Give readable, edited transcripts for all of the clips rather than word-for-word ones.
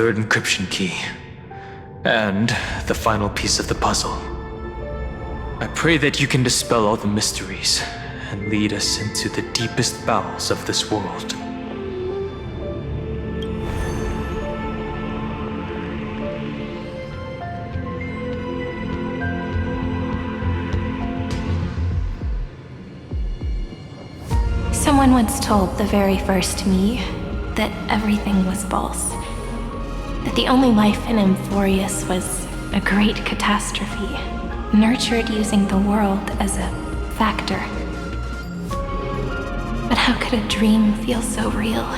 third encryption key, and the final piece of the puzzle. I pray that you can dispel all the mysteries and lead us into the deepest bowels of this world. Someone once told the very first me that everything was false. That the only life in Amphoreus was a great catastrophe, nurtured using the world as a factor. But how could a dream feel so real?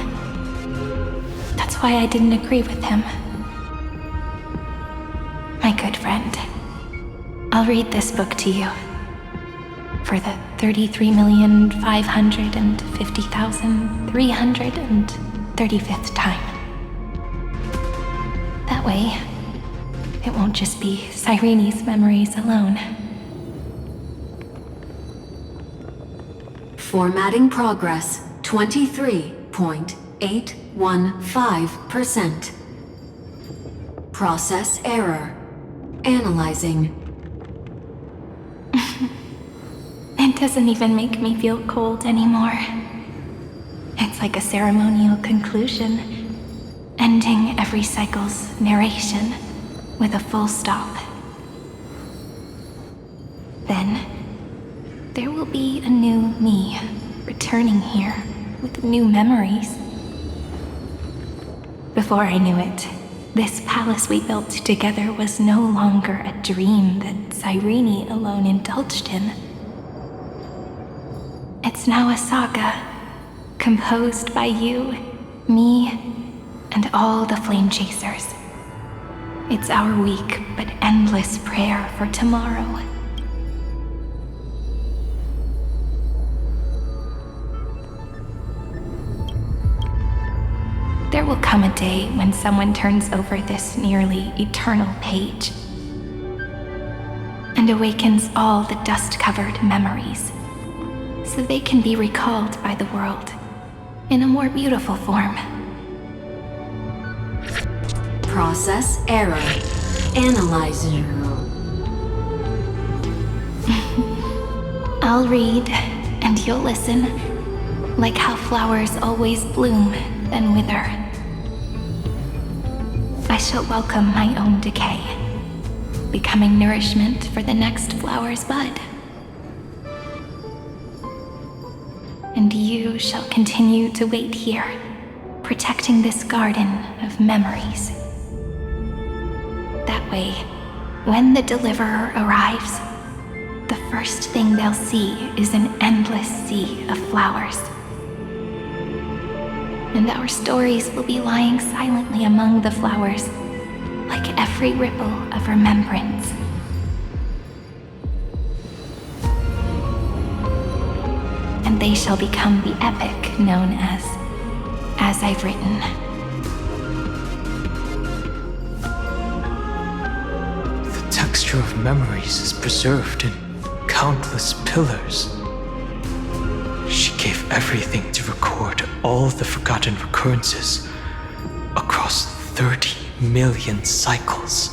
That's why I didn't agree with him. My good friend, I'll read this book to you. For the 33,550,335th time. That way, it won't just be Cyrene's memories alone. Formatting progress 23.815%. Process error. Analyzing. It doesn't even make me feel cold anymore. It's like a ceremonial conclusion, ending every cycle's narration with a full stop. Then, there will be a new me returning here with new memories. Before I knew it, this palace we built together was no longer a dream that Cyrene alone indulged in. It's now a saga, composed by you, me, and all the flame chasers. It's our weak but endless prayer for tomorrow. There will come a day when someone turns over this nearly eternal page and awakens all the dust-covered memories, so they can be recalled by the world in a more beautiful form. Process error. Analyzing. I'll read, and you'll listen, like how flowers always bloom, then wither. I shall welcome my own decay, becoming nourishment for the next flower's bud. And you shall continue to wait here, protecting this garden of memories. That way, when the deliverer arrives, the first thing they'll see is an endless sea of flowers. And our stories will be lying silently among the flowers, like every ripple of remembrance. And they shall become the epic known as I've Written. The texture of memories is preserved in countless pillars. She gave everything to record all the forgotten recurrences across 30 million cycles.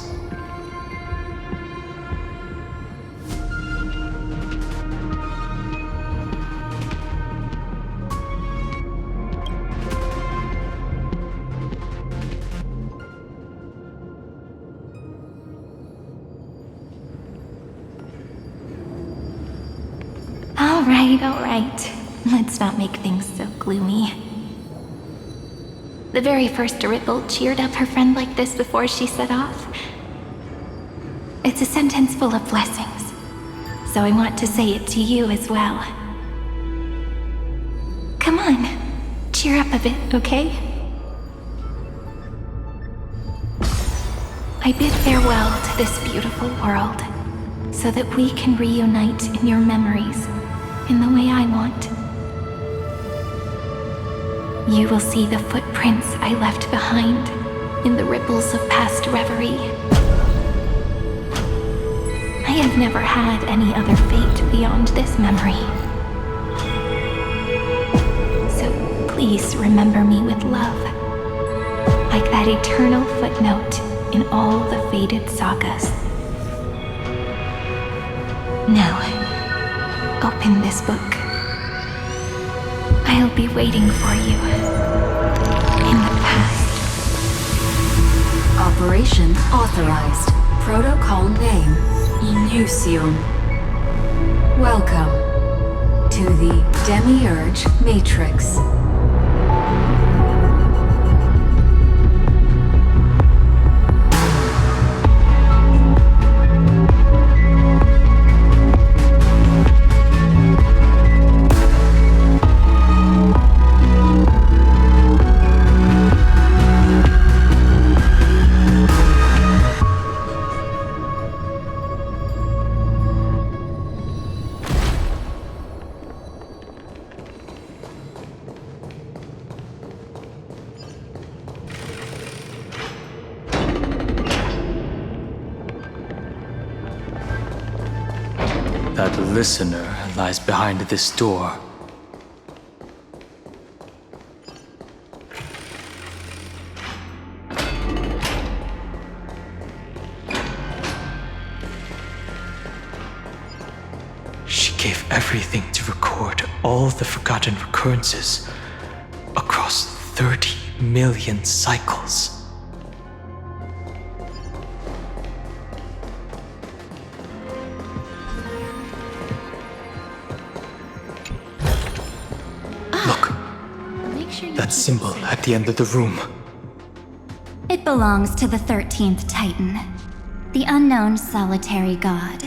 All right. Let's not make things so gloomy. The very first ripple cheered up her friend like this before she set off. It's a sentence full of blessings, so I want to say it to you as well. Come on, cheer up a bit, okay? I bid farewell to this beautiful world, so that we can reunite in your memories in the way I want. You will see the footprints I left behind in the ripples of past reverie. I have never had any other fate beyond this memory. So please remember me with love. like that eternal footnote in all the faded sagas. Now, open this book. I'll be waiting for you in the past. Operation authorized. Protocol name, Inusium. Welcome to the Demiurge Matrix. That listener lies behind this door. She gave everything to record all the forgotten recurrences across 30 million cycles. That symbol at the end of the room. It belongs to the 13th Titan, the unknown solitary god.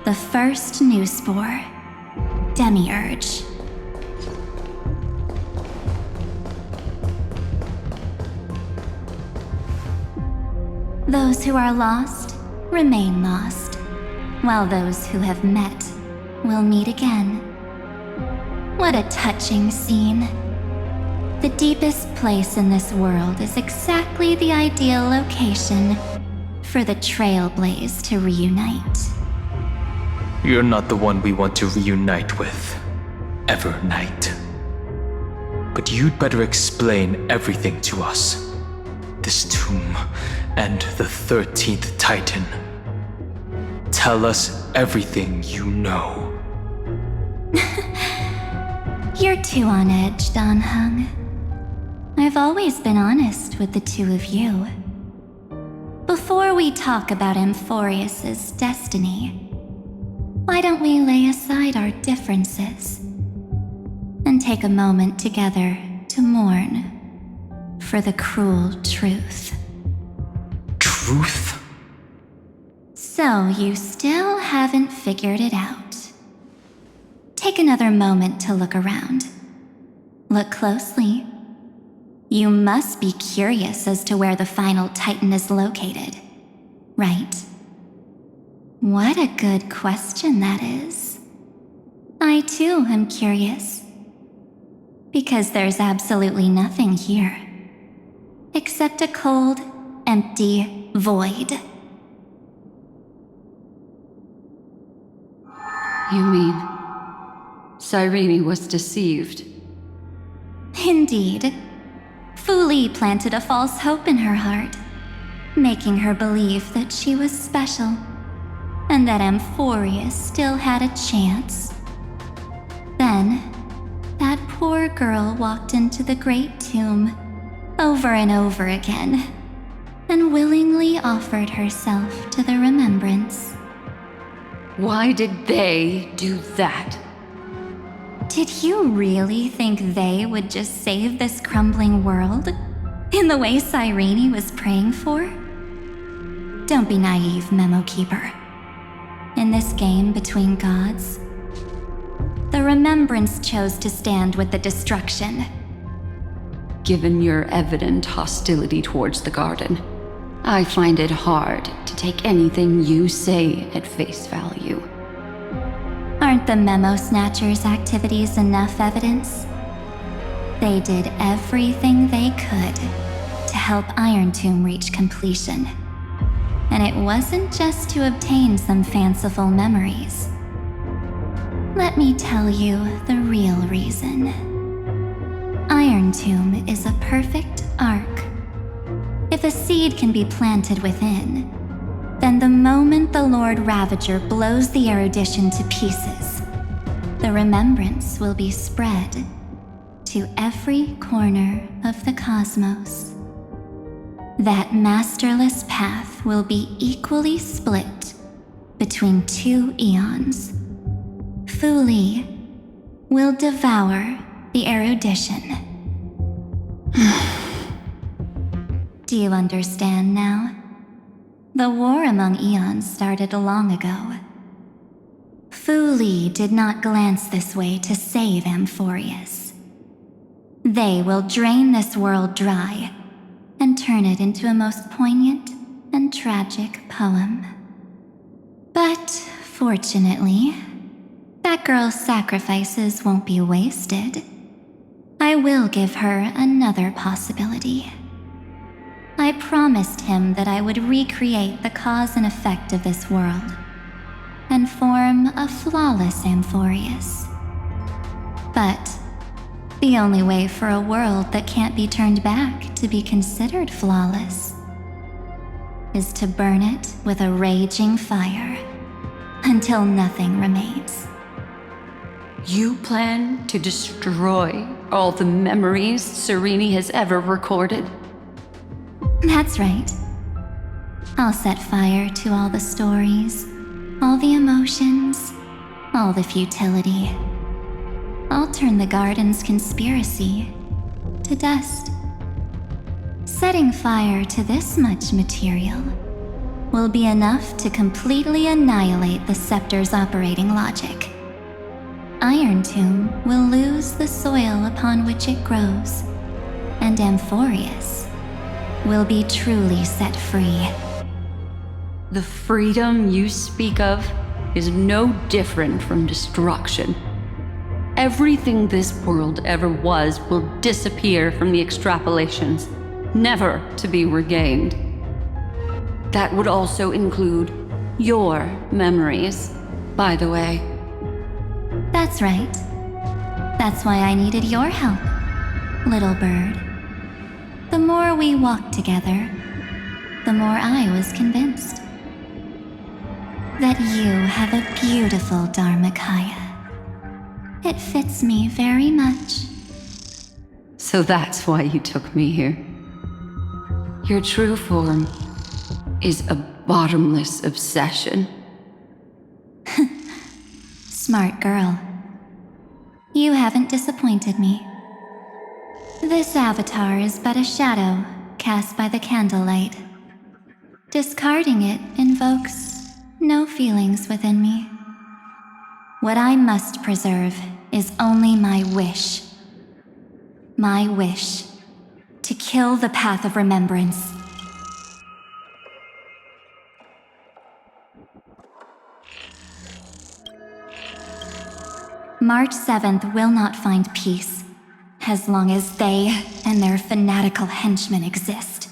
The first new spore, Demiurge. Those who are lost remain lost, while those who have met will meet again. What a touching scene. The deepest place in this world is exactly the ideal location for the Trailblaze to reunite. You're not the one we want to reunite with, Evernight. But you'd better explain everything to us. This tomb and the 13th Titan. Tell us everything you know. You're too on edge, Don Hung. I've always been honest with the two of you. Before we talk about Amphoreus' destiny, why don't we lay aside our differences and take a moment together to mourn for the cruel truth? Truth? So you still haven't figured it out. Take another moment to look around. Look closely. You must be curious as to where the final Titan is located, right? What a good question that is. I too am curious. Because there's absolutely nothing here. Except a cold, empty void. You mean Cyrene was deceived? Indeed. Fuli planted a false hope in her heart, making her believe that she was special, and that Amphoreus still had a chance. Then, that poor girl walked into the Great Tomb over and over again, and willingly offered herself to the remembrance. Why did they do that? Did you really think they would just save this crumbling world? In the way Cyrene was praying for? Don't be naive, Memo Keeper. In this game between gods, the Remembrance chose to stand with the destruction. Given your evident hostility towards the garden, I find it hard to take anything you say at face value. Aren't the Memo Snatchers' activities enough evidence? They did everything they could to help Iron Tomb reach completion. And it wasn't just to obtain some fanciful memories. Let me tell you the real reason. Iron Tomb is a perfect arc. If a seed can be planted within, then the moment the Lord Ravager blows the erudition to pieces, the remembrance will be spread to every corner of the cosmos. That masterless path will be equally split between two eons. Fu Li will devour the erudition. Do you understand now? The war among eons started long ago. Fu Li did not glance this way to save Amphoreus. They will drain this world dry and turn it into a most poignant and tragic poem. But fortunately, that girl's sacrifices won't be wasted. I will give her another possibility. I promised him that I would recreate the cause and effect of this world and form a flawless Amphoreus. But the only way for a world that can't be turned back to be considered flawless is to burn it with a raging fire until nothing remains. You plan to destroy all the memories Serene has ever recorded? That's right. I'll set fire to all the stories, all the emotions, all the futility. I'll turn the garden's conspiracy to dust. Setting fire to this much material will be enough to completely annihilate the scepter's operating logic. Iron Tomb will lose the soil upon which it grows, and Amphoreus will be truly set free. The freedom you speak of is no different from destruction. Everything this world ever was will disappear from the extrapolations, never to be regained. That would also include your memories, by the way. That's right. That's why I needed your help, little bird. The more we walked together, the more I was convinced that you have a beautiful Dharmakaya. It fits me very much. So that's why you took me here. Your true form is a bottomless obsession. Smart girl. You haven't disappointed me. This avatar is but a shadow cast by the candlelight. Discarding it invokes no feelings within me. What I must preserve is only my wish. My wish to kill the path of remembrance. March 7th will not find peace as long as they and their fanatical henchmen exist.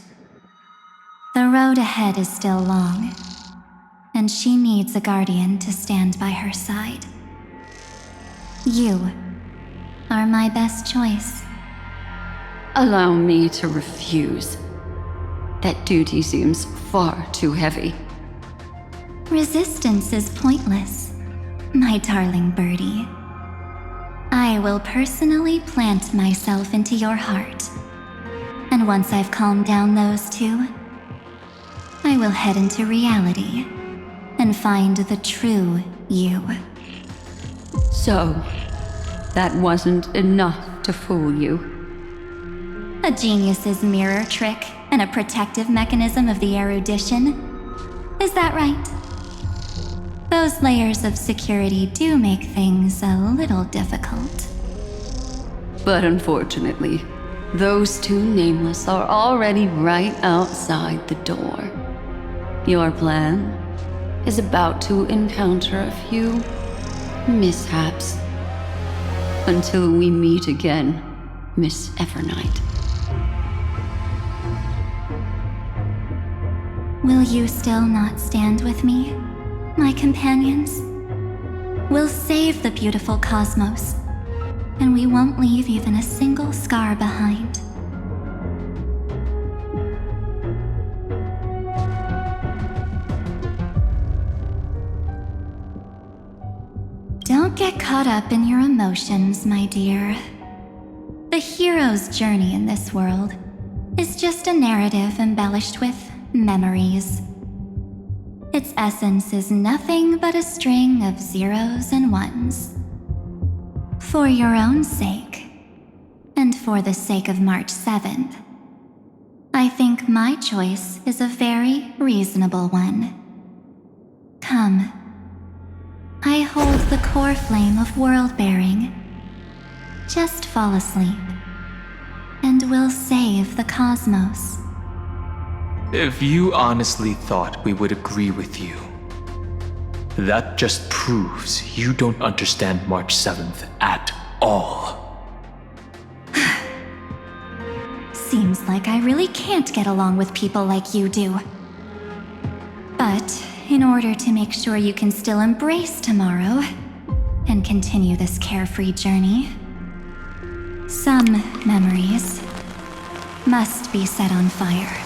The road ahead is still long, and she needs a guardian to stand by her side. You are my best choice. Allow me to refuse. That duty seems far too heavy. Resistance is pointless, my darling birdie. I will personally plant myself into your heart, and once I've calmed down those two, I will head into reality and find the true you. So, that wasn't enough to fool you. A genius's mirror trick and a protective mechanism of the erudition. Is that right? Those layers of security do make things a little difficult. But unfortunately, those two nameless are already right outside the door. Your plan is about to encounter a few mishaps. Until we meet again, Miss Evernight. Will you still not stand with me, my companions? We'll save the beautiful cosmos and we won't leave even a single scar behind. Don't get caught up in your emotions, my dear. The hero's journey in this world is just a narrative embellished with memories. Its essence is nothing but a string of zeros and ones. For your own sake, and for the sake of March 7th, I think my choice is a very reasonable one. Come. I hold the core flame of world-bearing. Just fall asleep, and we'll save the cosmos. If you honestly thought we would agree with you, that just proves you don't understand March 7th at all. Seems like I really can't get along with people like you do. But in order to make sure you can still embrace tomorrow and continue this carefree journey, some memories must be set on fire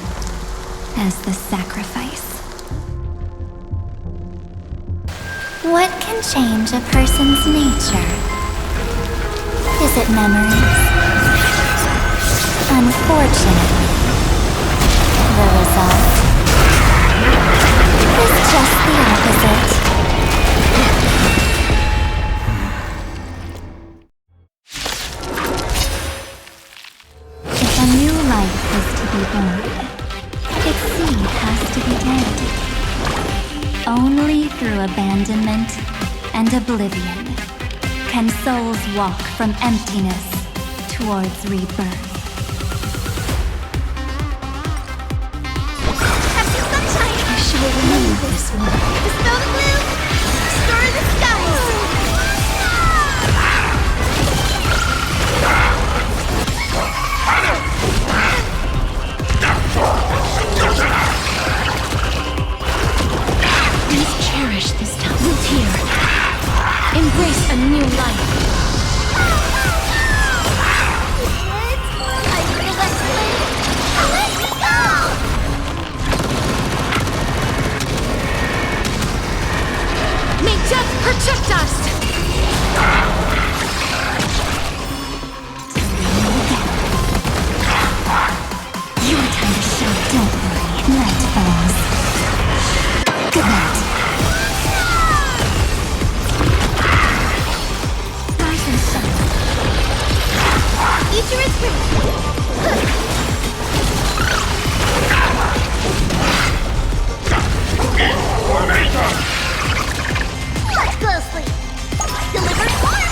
as the sacrifice. What can change a person's nature? Is it memories? Unfortunately, the result is just the opposite. If a new life is to be born, its seed has to be dead. Only through abandonment and oblivion can souls walk from emptiness towards rebirth. I shall remember this one. Dispel the gloom! Restore the skies! Please cherish this time. Live here. Embrace a new life. I feel that flame. Let me go! May death protect us! Your time to shine. Don't worry, night falls. Good night. Rise and shine. Eat your inspiration. Watch closely. Deliver one.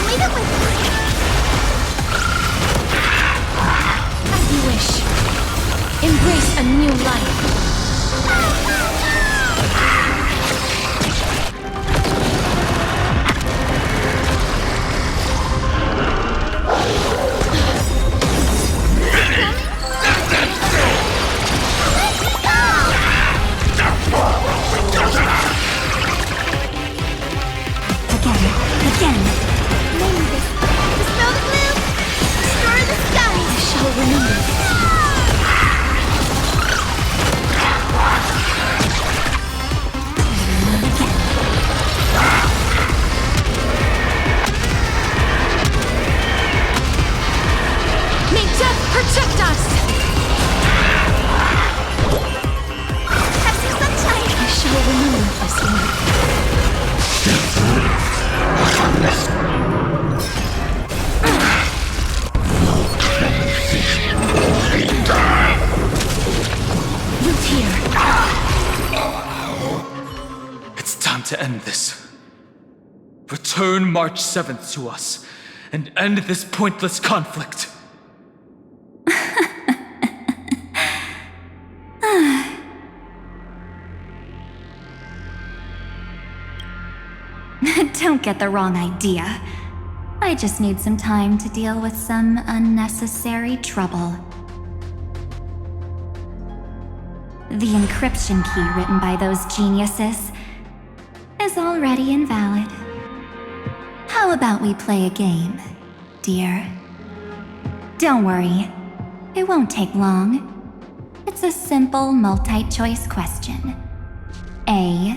Leave it with me. As you wish. Embrace a new life. Again. Name this. Dispel the gloom. Restore the skies. I shall remember this. May death protect us! Have some sunshine! I shall remember this one. Root here. It's time to end this. Return March 7th to us and end this pointless conflict. Don't get the wrong idea. I just need some time to deal with some unnecessary trouble. The encryption key written by those geniuses is is already invalid. How about we play a game, dear? Don't worry, it won't take long. It's a simple multi-choice question. A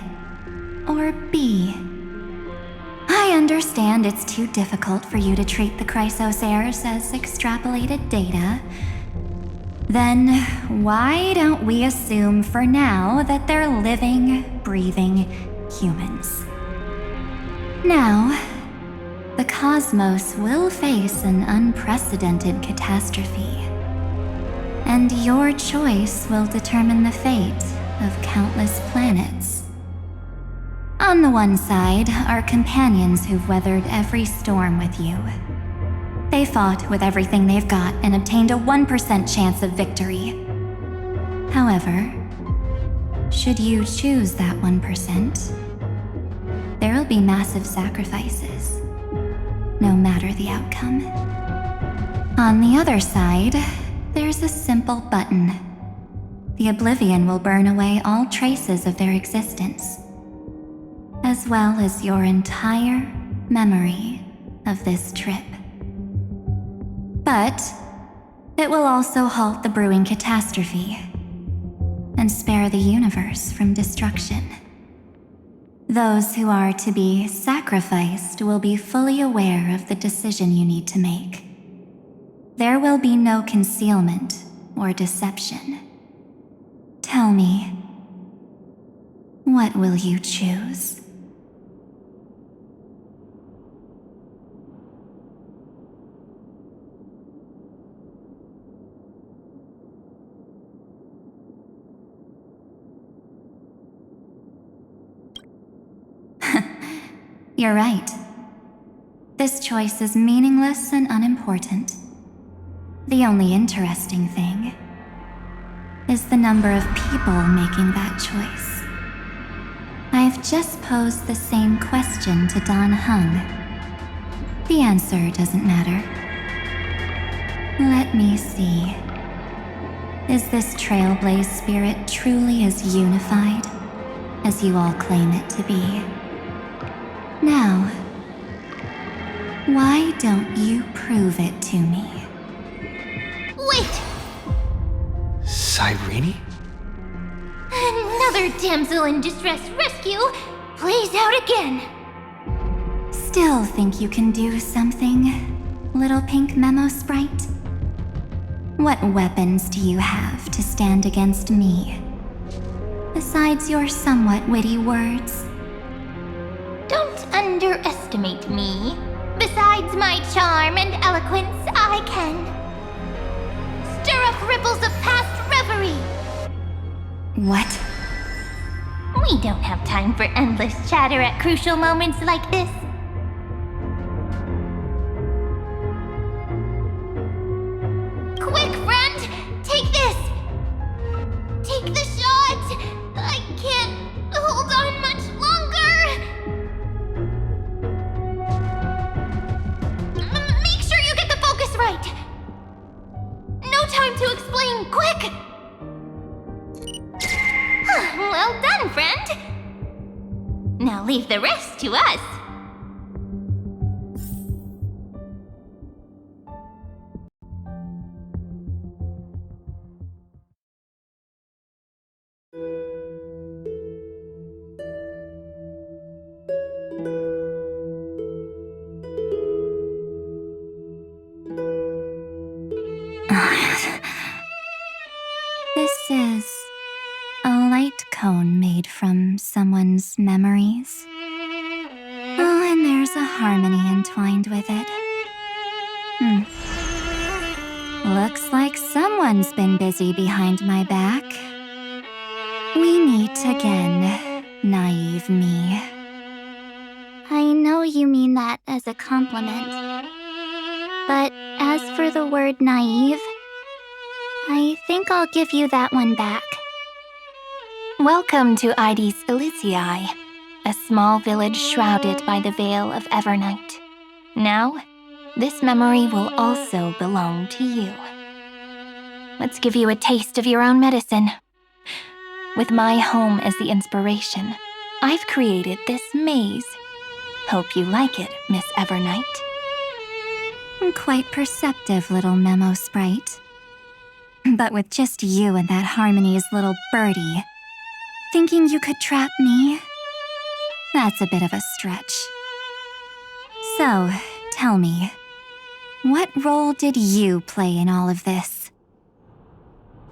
or B? I understand it's too difficult for you to treat the Chrysosairs as extrapolated data. Then why don't we assume for now that they're living, breathing humans? Now, the cosmos will face an unprecedented catastrophe, and your choice will determine the fate of countless planets. On the one side are companions who've weathered every storm with you. They fought with everything they've got and obtained a 1% chance of victory. However, should you choose that 1%, there will be massive sacrifices, no matter the outcome. On the other side, there's a simple button. The oblivion will burn away all traces of their existence, as well as your entire memory of this trip. But it will also halt the brewing catastrophe and spare the universe from destruction. Those who are to be sacrificed will be fully aware of the decision you need to make. There will be no concealment or deception. Tell me, what will you choose? You're right. This choice is meaningless and unimportant. The only interesting thing is the number of people making that choice. I've just posed the same question to Don Hung. The answer doesn't matter. Let me see. Is this Trailblaze spirit truly as unified as you all claim it to be? Now, why don't you prove it to me? Wait! Cyrene? Another damsel in distress rescue plays out again. Still think you can do something, little pink memo sprite? What weapons do you have to stand against me, besides your somewhat witty words? Don't underestimate me. Besides my charm and eloquence, I can stir up ripples of past reverie. What? We don't have time for endless chatter at crucial moments like this. Quick, friend! Take this! Take the shot! I can't hold on much longer! Make sure you get the focus right! No time to explain, quick! Well done, friend! Now leave the rest to us. This is a light cone made from someone's memories. Oh, and there's a harmony entwined with it. Looks like someone's been busy behind my back. We meet again, naive me. I know you mean that as a compliment. But as for the word naive, I think I'll give you that one back. Welcome to Ides Elysiae, a small village shrouded by the veil of Evernight. Now, this memory will also belong to you. Let's give you a taste of your own medicine. With my home as the inspiration, I've created this maze. Hope you like it, Miss Evernight. Quite perceptive little memo sprite. But with just you and that Harmony's little birdie, thinking you could trap me? That's a bit of a stretch. So, tell me, what role did you play in all of this?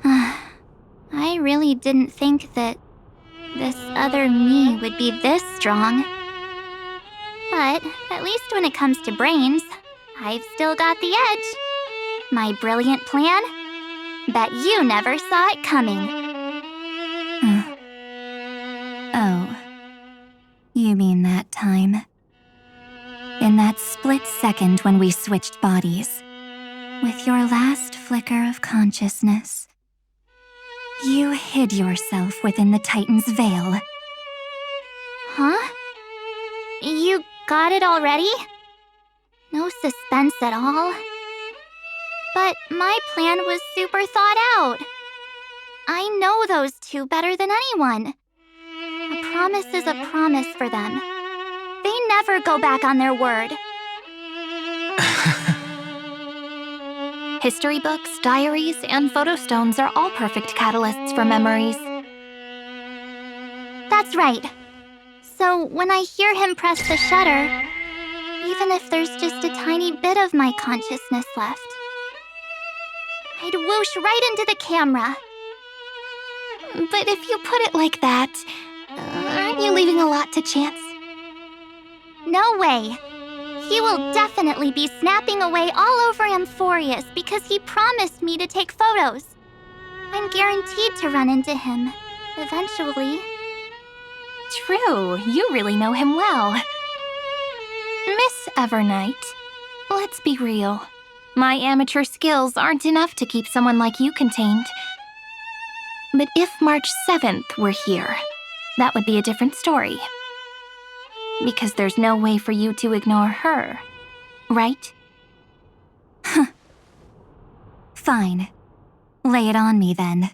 I really didn't think that this other me would be this strong. But at least when it comes to brains, I've still got the edge. My brilliant plan? Bet you never saw it coming. Oh, you mean that time? In that split second when we switched bodies, with your last flicker of consciousness, you hid yourself within the Titan's veil. Huh? You got it already? No suspense at all. But my plan was super thought out. I know those two better than anyone. A promise is a promise for them. They never go back on their word. History books, diaries, and photostones are all perfect catalysts for memories. That's right. So when I hear him press the shutter, even if there's just a tiny bit of my consciousness left, I'd whoosh right into the camera. But if you put it like that, aren't you leaving a lot to chance? No way. He will definitely be snapping away all over Amphoreus because he promised me to take photos. I'm guaranteed to run into him, eventually. True, you really know him well. Miss Evernight, let's be real. My amateur skills aren't enough to keep someone like you contained. But if March 7th were here, that would be a different story. Because there's no way for you to ignore her, right? Fine. Lay it on me then.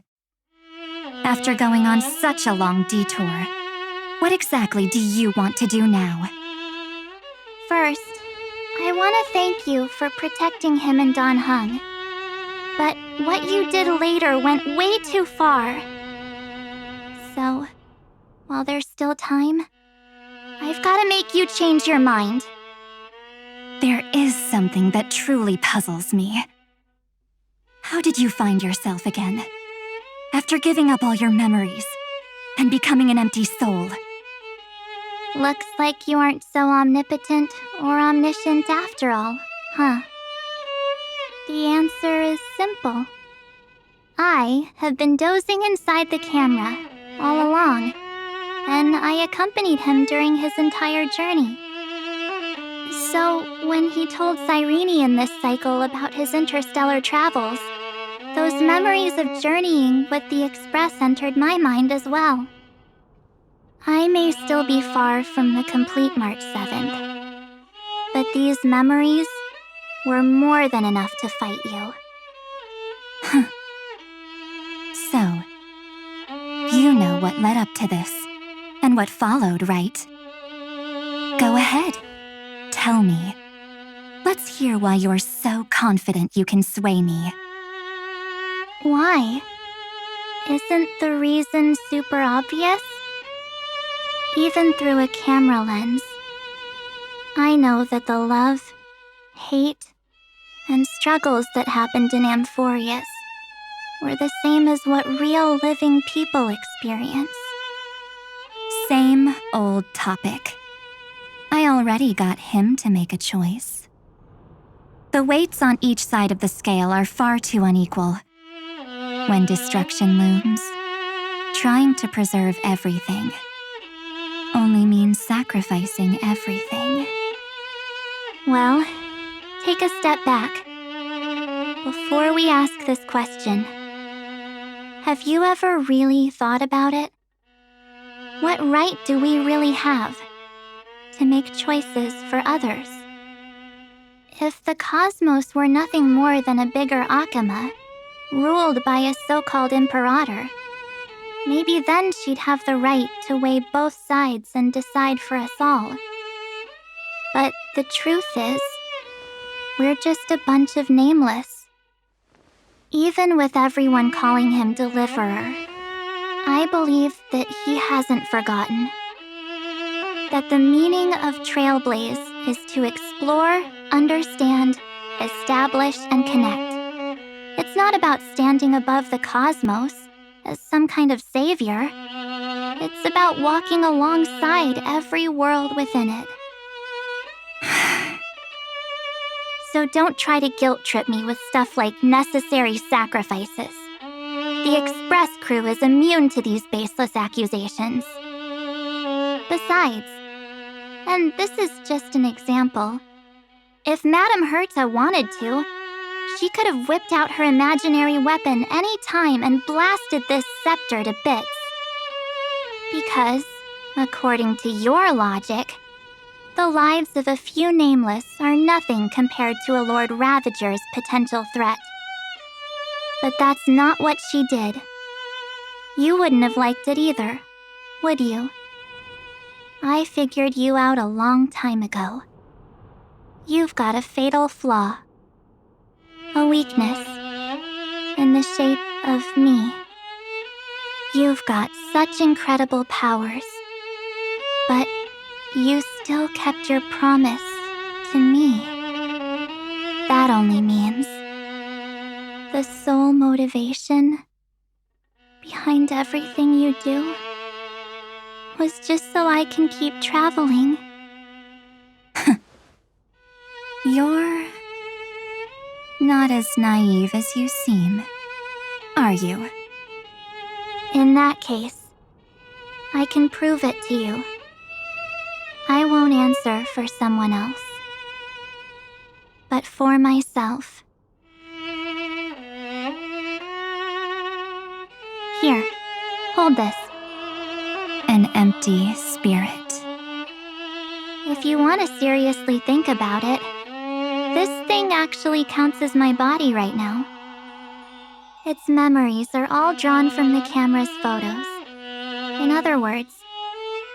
After going on such a long detour, what exactly do you want to do now? First, I want to thank you for protecting him and Don Hung. But what you did later went way too far. So, while there's still time, I've got to make you change your mind. There is something that truly puzzles me. How did you find yourself again? After giving up all your memories and becoming an empty soul? Looks like you aren't so omnipotent or omniscient after all, huh? The answer is simple. I have been dozing inside the camera all along, and I accompanied him during his entire journey. So, when he told Cyrene in this cycle about his interstellar travels, those memories of journeying with the Express entered my mind as well. I may still be far from the complete March 7th, but these memories were more than enough to fight you. So, you know what led up to this, and what followed, right? Go ahead. Tell me. Let's hear why you're so confident you can sway me. Why? Isn't the reason super obvious? Even through a camera lens, I know that the love, hate, and struggles that happened in Amphoreus were the same as what real living people experience. Same old topic. I already got him to make a choice. The weights on each side of the scale are far too unequal. When destruction looms, trying to preserve everything only means sacrificing everything. Well, take a step back. Before we ask this question, have you ever really thought about it? What right do we really have to make choices for others? If the cosmos were nothing more than a bigger Akama, ruled by a so-called imperator, Maybe then she'd have the right to weigh both sides and decide for us all. But the truth is, we're just a bunch of nameless. Even with everyone calling him Deliverer, I believe that he hasn't forgotten. That the meaning of Trailblaze is to explore, understand, establish, and connect. It's not about standing above the cosmos as some kind of savior. It's about walking alongside every world within it. So don't try to guilt trip me with stuff like necessary sacrifices. The Express crew is immune to these baseless accusations. Besides, and this is just an example, if Madame Herta wanted to, she could have whipped out her imaginary weapon any time and blasted this scepter to bits. Because, according to your logic, the lives of a few nameless are nothing compared to a Lord Ravager's potential threat. But that's not what she did. You wouldn't have liked it either, would you? I figured you out a long time ago. You've got a fatal flaw. A weakness. In the shape of me. You've got such incredible powers. But you still kept your promise to me. That only means the sole motivation behind everything you do was just so I can keep traveling. You're not as naive as you seem, are you? In that case, I can prove it to you. I won't answer for someone else, but for myself. Here, hold this. An empty spirit. If you want to seriously think about it, this thing actually counts as my body right now. Its memories are all drawn from the camera's photos. In other words,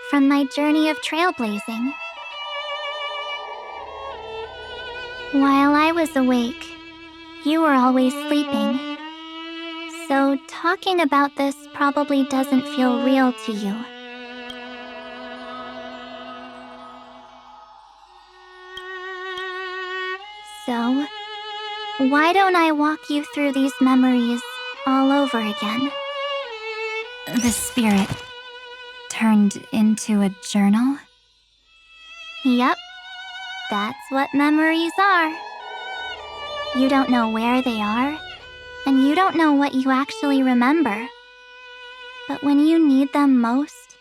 from my journey of trailblazing. While I was awake, you were always sleeping. So talking about this probably doesn't feel real to you. So, why don't I walk you through these memories all over again? The spirit turned into a journal? Yep, that's what memories are. You don't know where they are, and you don't know what you actually remember. But when you need them most,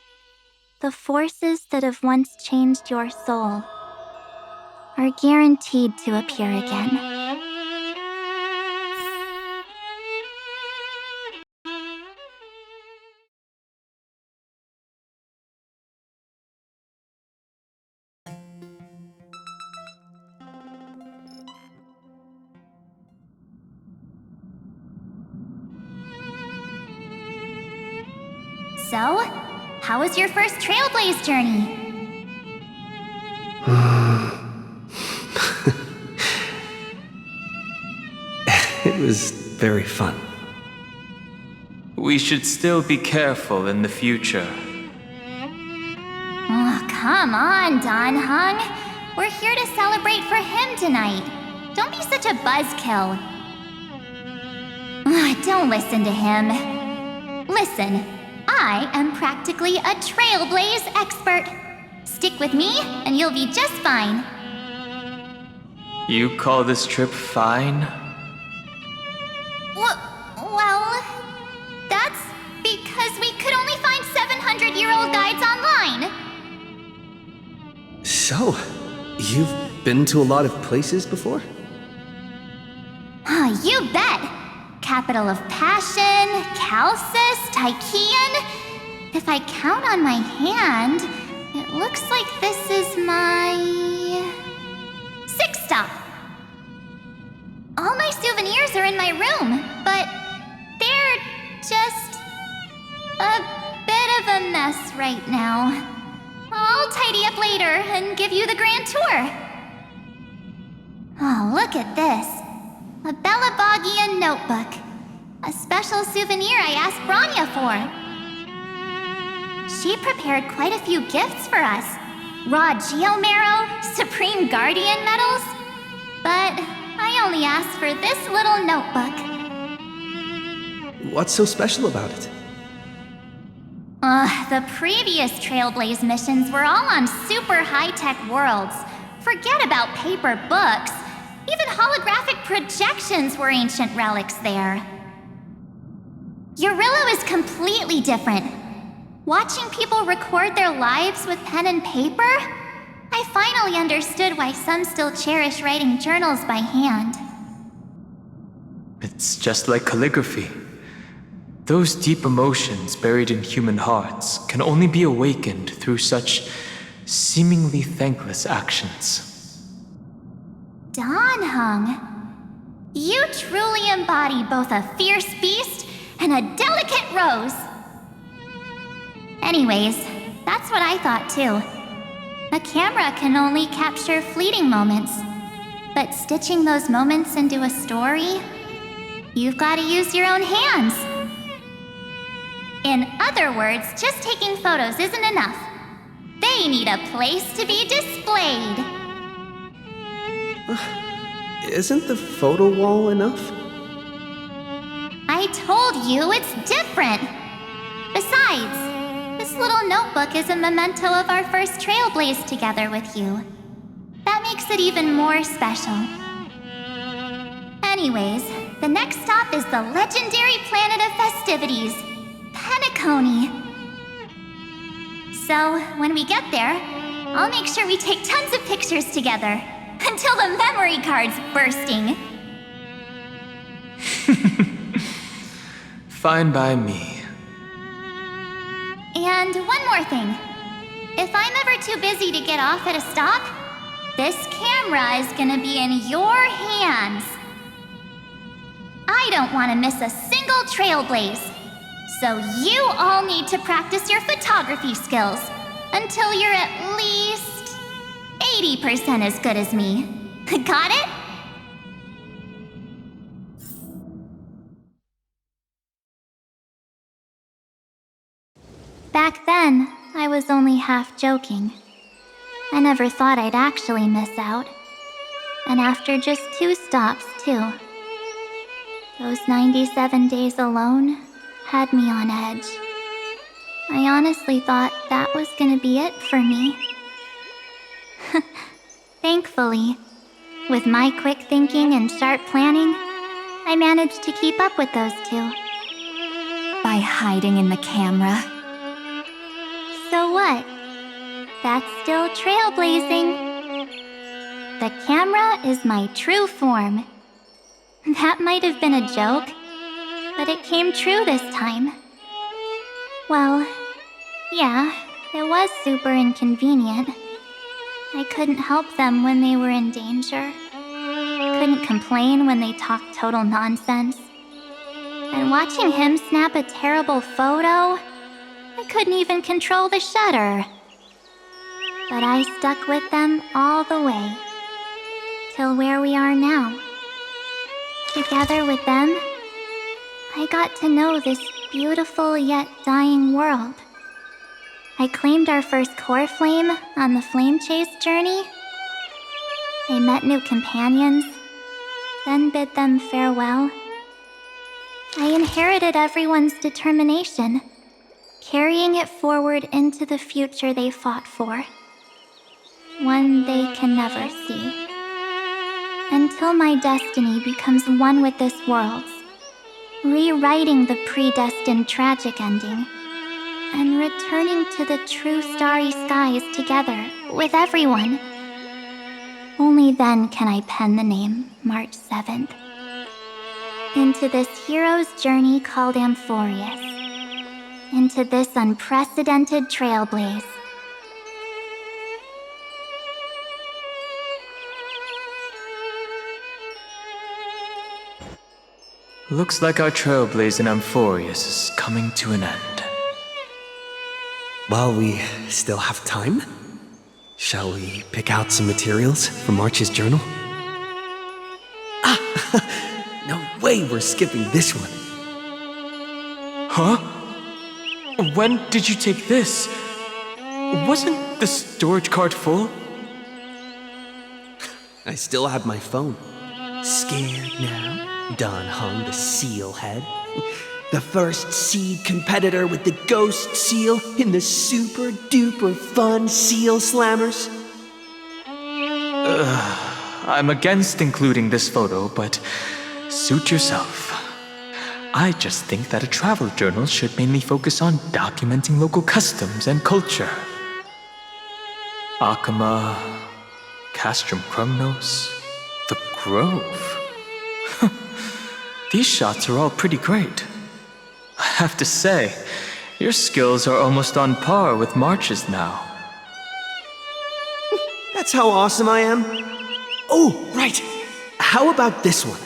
the forces that have once changed your soul are guaranteed to appear again. So, how was your first Trailblaze journey? It was very fun. We should still be careful in the future. Oh, come on, Don Hung. We're here to celebrate for him tonight. Don't be such a buzzkill. Don't listen to him. Listen, I am practically a Trailblaze expert. Stick with me, and you'll be just fine. You call this trip fine? Well, that's because we could only find 700-year-old guides online. So, you've been to a lot of places before? You bet! Capital of Passion, Calcis, Tychean. If I count on my hand, it looks like this is my 6th stop. All my souvenirs are in my room, but they're just A bit of a mess right now. I'll tidy up later and give you the grand tour. Oh, look at this. A Belabogian notebook. A special souvenir I asked Branya for. She prepared quite a few gifts for us. Raw Geomarrow, Supreme Guardian medals. But I only asked for this little notebook. What's so special about it? The previous Trailblaze missions were all on super high-tech worlds. Forget about paper books. Even holographic projections were ancient relics there. Eurillo is completely different. Watching people record their lives with pen and paper, I finally understood why some still cherish writing journals by hand. It's just like calligraphy. Those deep emotions buried in human hearts can only be awakened through such seemingly thankless actions. Danheng, you truly embody both a fierce beast and a delicate rose. Anyways, that's what I thought too. A camera can only capture fleeting moments, but stitching those moments into a story, you've got to use your own hands. In other words, just taking photos isn't enough. They need a place to be displayed. Isn't the photo wall enough? I told you it's different. Besides, this little notebook is a memento of our first Trailblaze together with you. That makes it even more special. Anyways, the next stop is the legendary planet of festivities, Penacony. So, when we get there, I'll make sure we take tons of pictures together, until the memory card's bursting. Fine by me. And one more thing. If I'm ever too busy to get off at a stop, this camera is gonna be in your hands. I don't want to miss a single Trailblaze. So you all need to practice your photography skills until you're at least 80% as good as me. Got it? Back then, I was only half joking. I never thought I'd actually miss out. And after just 2 stops, too. Those 97 days alone had me on edge. I honestly thought that was gonna be it for me. Thankfully, with my quick thinking and sharp planning, I managed to keep up with those 2. By hiding in the camera. So what? That's still trailblazing. The camera is my true form. That might have been a joke, but it came true this time. Well, yeah, it was super inconvenient. I couldn't help them when they were in danger. Couldn't complain when they talked total nonsense. And watching him snap a terrible photo, I couldn't even control the shutter. But I stuck with them all the way, till where we are now. Together with them, I got to know this beautiful yet dying world. I claimed our first core flame on the flame chase journey. I met new companions, then bid them farewell. I inherited everyone's determination, carrying it forward into the future they fought for. One they can never see. Until my destiny becomes one with this world's, rewriting the predestined tragic ending, and returning to the true starry skies together with everyone. Only then can I pen the name March 7th. Into this hero's journey called Amphoreus. Into this unprecedented trailblaze. Looks like our trailblaze in Amphoreus is coming to an end. While we still have time, shall we pick out some materials from March's journal? Ah! No way we're skipping this one. Huh? When did you take this? Wasn't the storage card full? I still have my phone. Scared now? Don Hung, the seal head. The first seed competitor with the ghost seal in the super duper fun seal slammers. I'm against including this photo, but suit yourself. I just think that a travel journal should mainly focus on documenting local customs and culture. Akama, Castrum Krumnos, the Grove. These shots are all pretty great. I have to say, your skills are almost on par with March's now. That's how awesome I am. Oh, right. How about this one?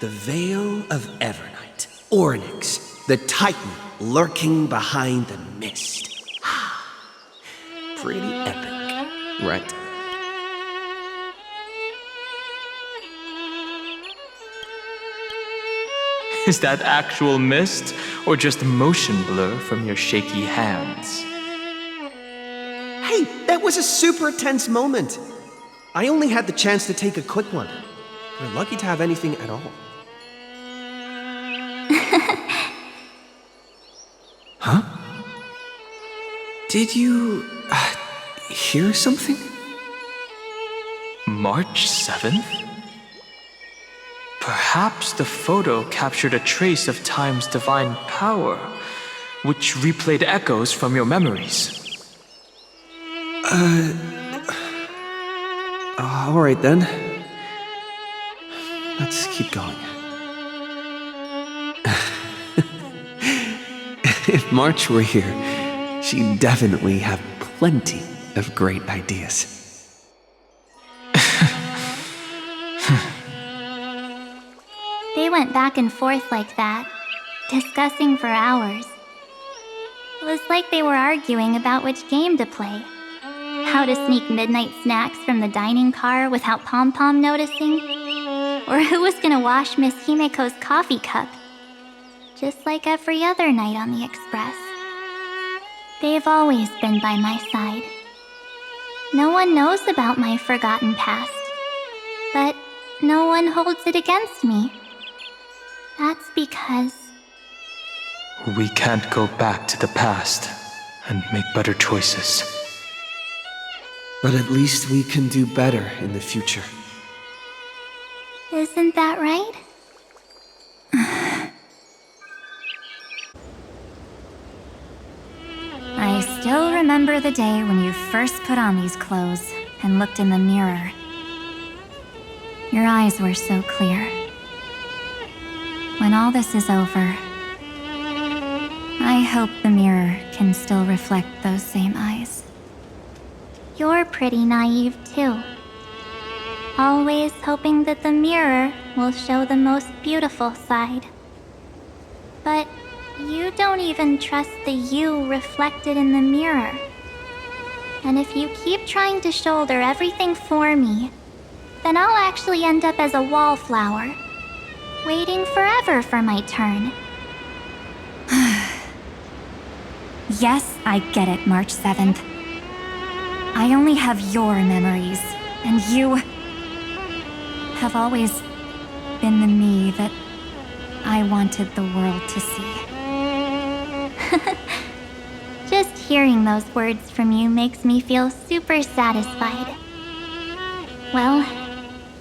The Veil of Evernight. Ornyx, the Titan lurking behind the mist. Pretty epic, right? Is that actual mist, or just motion blur from your shaky hands? Hey, that was a super tense moment. I only had the chance to take a quick one. We're lucky to have anything at all. Huh? Did you hear something? March 7th? Perhaps the photo captured a trace of time's divine power, which replayed echoes from your memories. Alright then. Let's keep going. If March were here, she'd definitely have plenty of great ideas. They went back and forth like that, discussing for hours. It was like they were arguing about which game to play. How to sneak midnight snacks from the dining car without Pom-Pom noticing. Or who was gonna wash Miss Himiko's coffee cup. Just like every other night on the Express. They've always been by my side. No one knows about my forgotten past. But no one holds it against me. That's because... We can't go back to the past and make better choices. But at least we can do better in the future. Isn't that right? I still remember the day when you first put on these clothes and looked in the mirror. Your eyes were so clear. When all this is over, I hope the mirror can still reflect those same eyes. You're pretty naive too. Always hoping that the mirror will show the most beautiful side. But you don't even trust the you reflected in the mirror. And if you keep trying to shoulder everything for me, then I'll actually end up as a wallflower, waiting forever for my turn. Yes, I get it, March 7th. I only have your memories, and you have always been the me that I wanted the world to see. Just hearing those words from you makes me feel super satisfied. Well,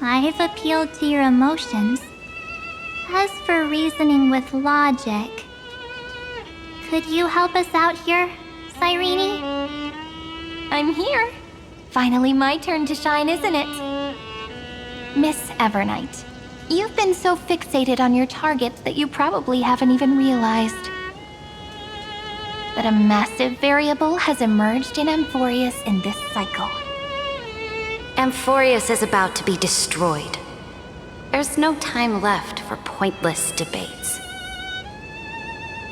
I've appealed to your emotions. As for reasoning with logic, could you help us out here, Cyrene? I'm here. Finally my turn to shine, isn't it? Miss Evernight, you've been so fixated on your targets that you probably haven't even realized that a massive variable has emerged in Amphoreus in this cycle. Amphoreus is about to be destroyed. There's no time left for pointless debates.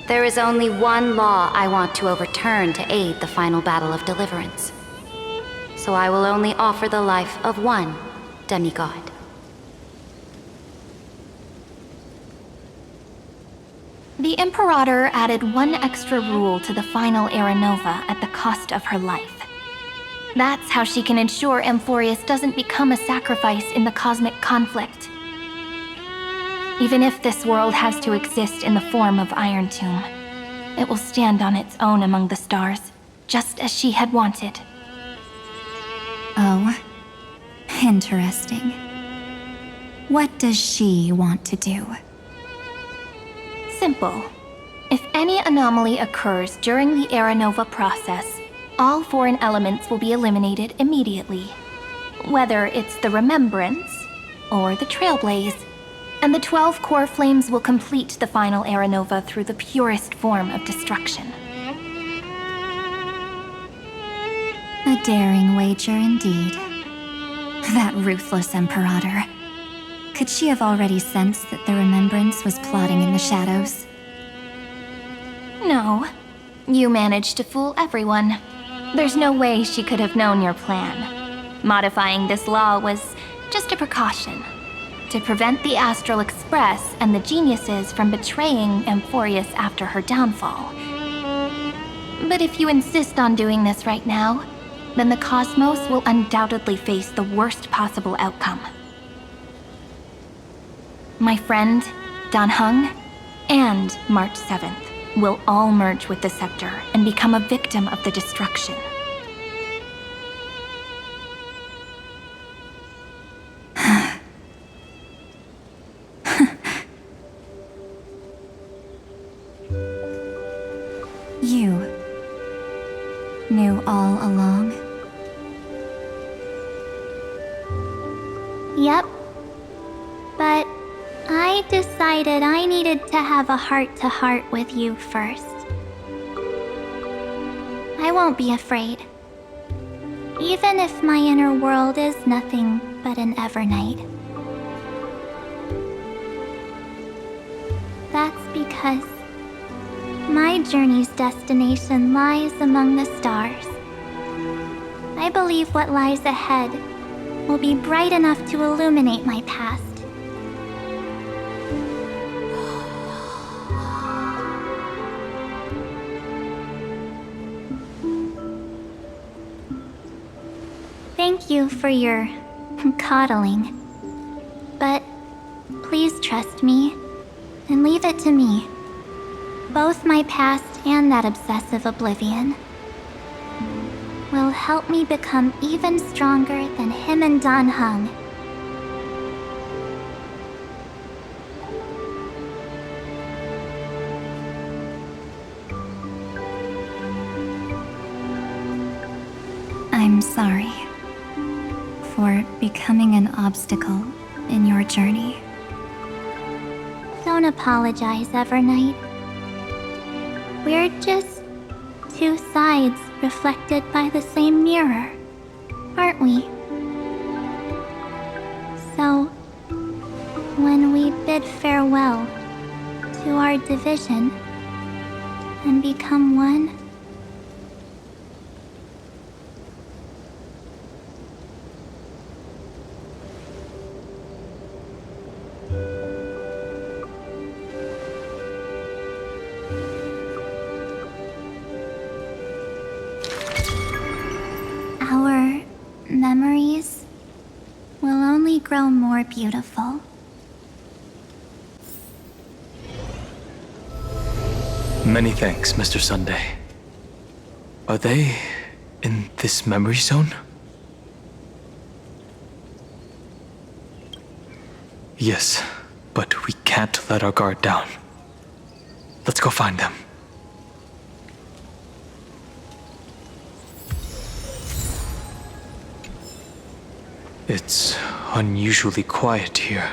There is only one law I want to overturn to aid the final battle of deliverance. So I will only offer the life of one demigod. The Imperator added one extra rule to the final Era Nova at the cost of her life. That's how she can ensure Amphoreus doesn't become a sacrifice in the cosmic conflict. Even if this world has to exist in the form of Iron Tomb, it will stand on its own among the stars, just as she had wanted. Oh, interesting. What does she want to do? Simple. If any anomaly occurs during the Era Nova process, all foreign elements will be eliminated immediately. Whether it's the Remembrance or the Trailblaze, and the 12 core flames will complete the final Era Nova through the purest form of destruction. A daring wager indeed. That ruthless Imperator. Could she have already sensed that the Remembrance was plotting in the shadows? No. You managed to fool everyone. There's no way she could have known your plan. Modifying this law was just a precaution, to prevent the Astral Express and the geniuses from betraying Amphoreus after her downfall. But if you insist on doing this right now, then the cosmos will undoubtedly face the worst possible outcome. My friend, Dan Heng, and March 7th will all merge with the Scepter and become a victim of the destruction. You knew all along? Yep. But I decided I needed to have a heart-to-heart with you first. I won't be afraid. Even if my inner world is nothing but an Evernight. That's because my journey's destination lies among the stars. I believe what lies ahead will be bright enough to illuminate my past. Thank you for your coddling. But please trust me and leave it to me. Both my past and that obsessive oblivion will help me become even stronger than him and Dan Heng. I'm sorry for becoming an obstacle in your journey. Don't apologize, Evernight. We're just two sides reflected by the same mirror, aren't we? So, when we bid farewell to our division and become one, our memories will only grow more beautiful. Many thanks, Mr. Sunday. Are they in this memory zone? Yes, but we can't let our guard down. Let's go find them. It's unusually quiet here.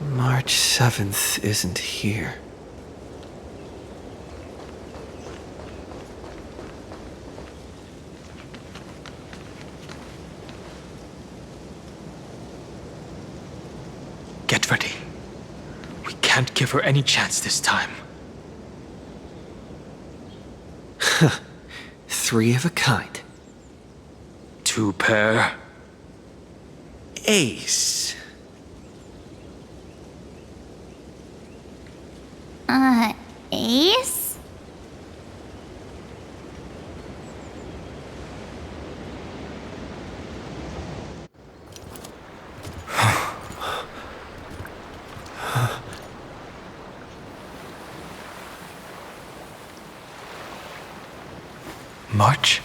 March 7th isn't here. can't give her any chance this time. Three of a kind. Two pair. Ace. Ace? March?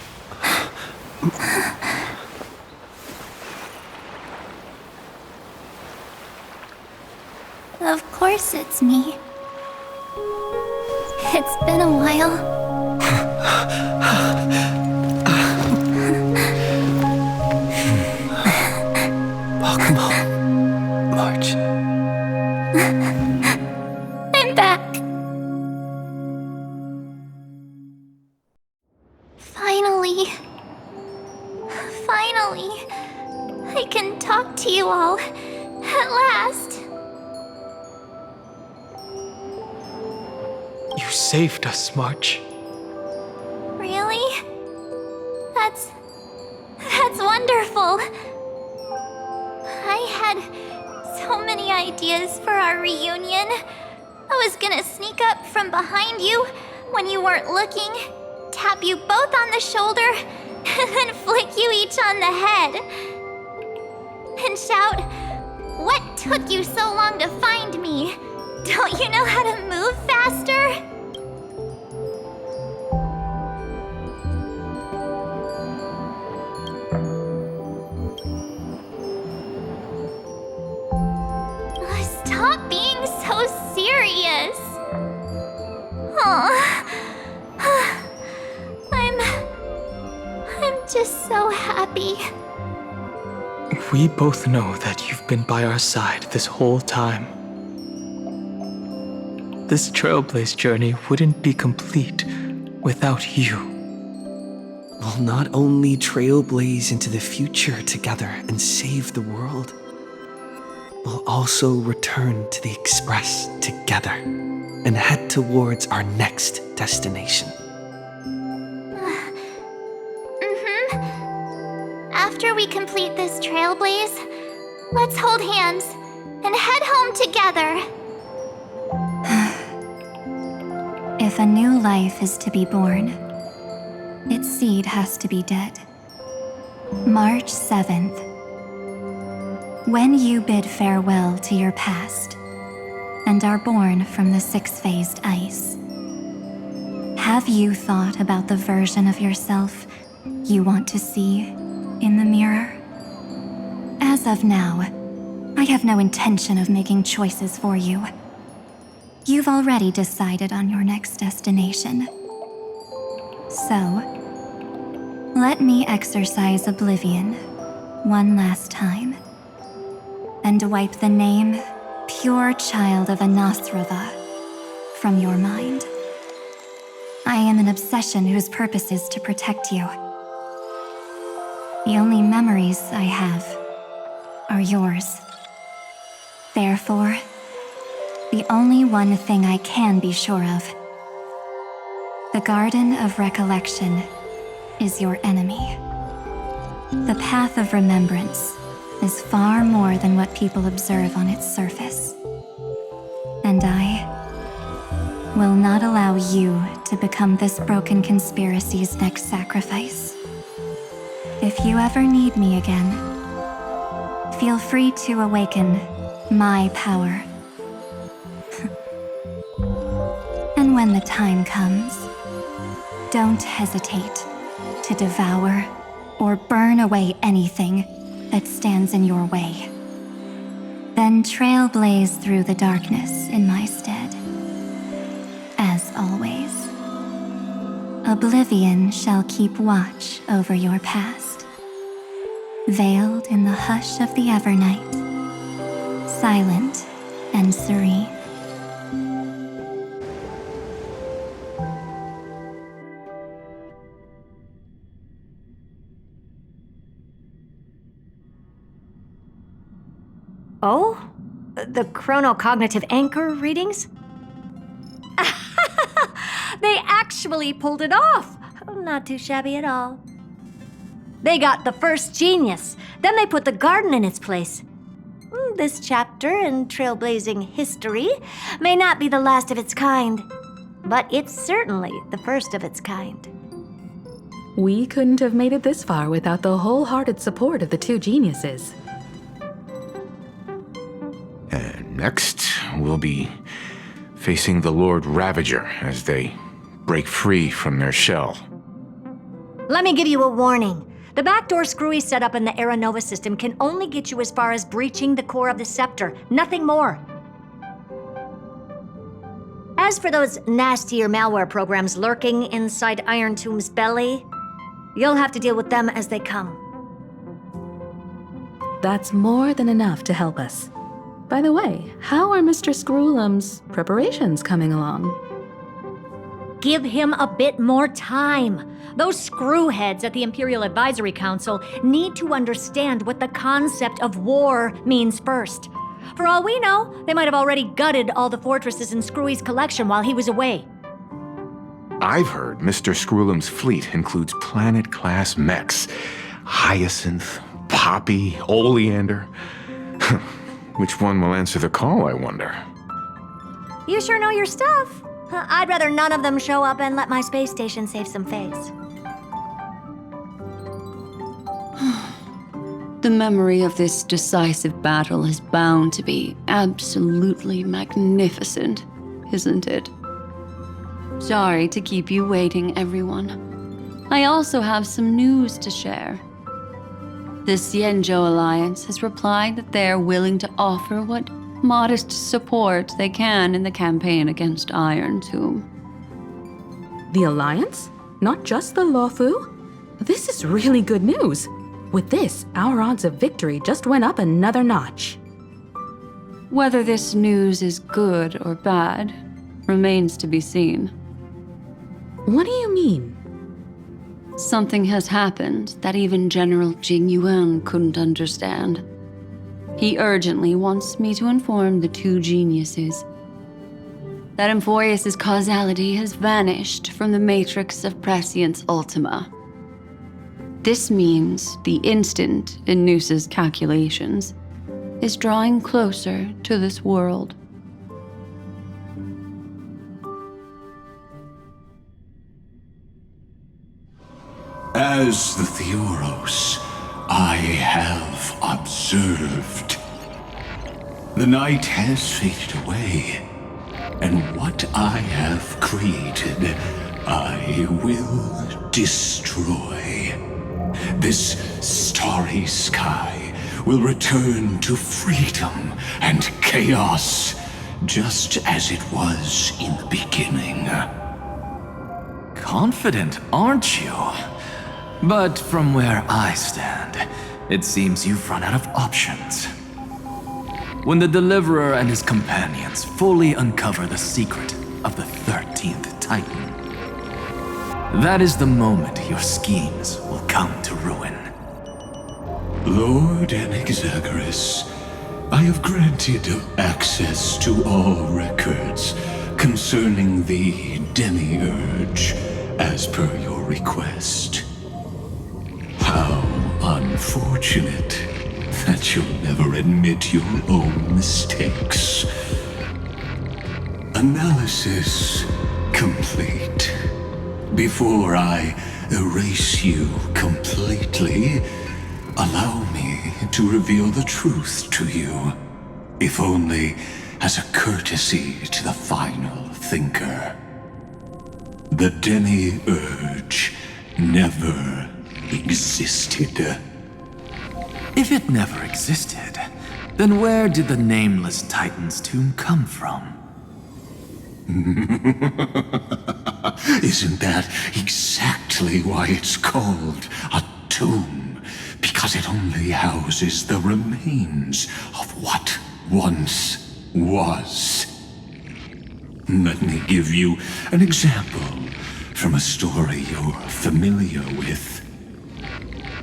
Of course it's me. It's been a while. Welcome home, March. I'm back. Finally. Finally. I can talk to you all. At last. You saved us, March. Really? That's wonderful. I had so many ideas for our reunion. I was gonna sneak up from behind you when you weren't looking, tap you both on the shoulder, and then flick you each on the head. And shout, "What took you so long to find me? Don't you know how to move faster?" Stop being so serious. I'm just so happy. We both know that you've been by our side this whole time. This Trailblaze journey wouldn't be complete without you. We'll not only trailblaze into the future together and save the world, we'll also return to the Express together and head towards our next destination. After we complete this Trailblaze, let's hold hands and head home together. If a new life is to be born, its seed has to be dead. March 7th. When you bid farewell to your past and are born from the six-phased ice, have you thought about the version of yourself you want to see in the mirror? As of now, I have no intention of making choices for you. You've already decided on your next destination. So, let me exercise oblivion one last time and wipe the name Pure Child of Anasrava from your mind. I am an obsession whose purpose is to protect you. The only memories I have are yours. Therefore, the only one thing I can be sure of, the Garden of Recollection is your enemy. The Path of Remembrance is far more than what people observe on its surface. And I will not allow you to become this broken conspiracy's next sacrifice. If you ever need me again, feel free to awaken my power. And when the time comes, don't hesitate to devour or burn away anything that stands in your way. Then trailblaze through the darkness in my stead. As always, oblivion shall keep watch over your past, veiled in the hush of the evernight, silent and serene. Oh? the chronocognitive anchor readings? They actually pulled it off. Not too shabby at all. They got the first genius, then they put the garden in its place. This chapter in trailblazing history may not be the last of its kind, but it's certainly the first of its kind. We couldn't have made it this far without the wholehearted support of the two geniuses. And next, we'll be facing the Lord Ravager as they break free from their shell. Let me give you a warning. The backdoor screwy setup in the Era Nova system can only get you as far as breaching the core of the scepter, nothing more. As for those nastier malware programs lurking inside Iron Tomb's belly, you'll have to deal with them as they come. That's more than enough to help us. By the way, how are Mr. Screwlum's preparations coming along? Give him a bit more time. Those screwheads at the Imperial Advisory Council need to understand what the concept of war means first. For all we know, they might have already gutted all the fortresses in Screwy's collection while he was away. I've heard Mr. Screwlum's fleet includes planet-class mechs. Hyacinth, Poppy, Oleander. Which one will answer the call, I wonder? You sure know your stuff. I'd rather none of them show up and let my space station save some face. The memory of this decisive battle is bound to be absolutely magnificent, isn't it? Sorry to keep you waiting, everyone. I also have some news to share. The Xianzhou Alliance has replied that they're willing to offer what modest support they can in the campaign against Iron Tomb. The Alliance? Not just the Luofu? This is really good news. With this, our odds of victory just went up another notch. Whether this news is good or bad remains to be seen. What do you mean? Something has happened that even General Jing Yuan couldn't understand. He urgently wants me to inform the two geniuses that Amphoreus' causality has vanished from the matrix of Prescience Ultima. This means the instant in Noosa's calculations is drawing closer to this world. As the Theoros, I have observed. The night has faded away, and what I have created, I will destroy. This starry sky will return to freedom and chaos, just as it was in the beginning. Confident, aren't you? But from where I stand, it seems you've run out of options. When the Deliverer and his companions fully uncover the secret of the 13th Titan, that is the moment your schemes will come to ruin. Lord Anaxagoras, I have granted access to all records concerning the Demiurge, as per your request. How unfortunate that you'll never admit your own mistakes. Analysis complete. Before I erase you completely, allow me to reveal the truth to you, if only as a courtesy to the final thinker. The Demiurge never existed. If it never existed, then where did the nameless Titan's tomb come from? Isn't that exactly why it's called a tomb? Because it only houses the remains of what once was. Let me give you an example from a story you're familiar with.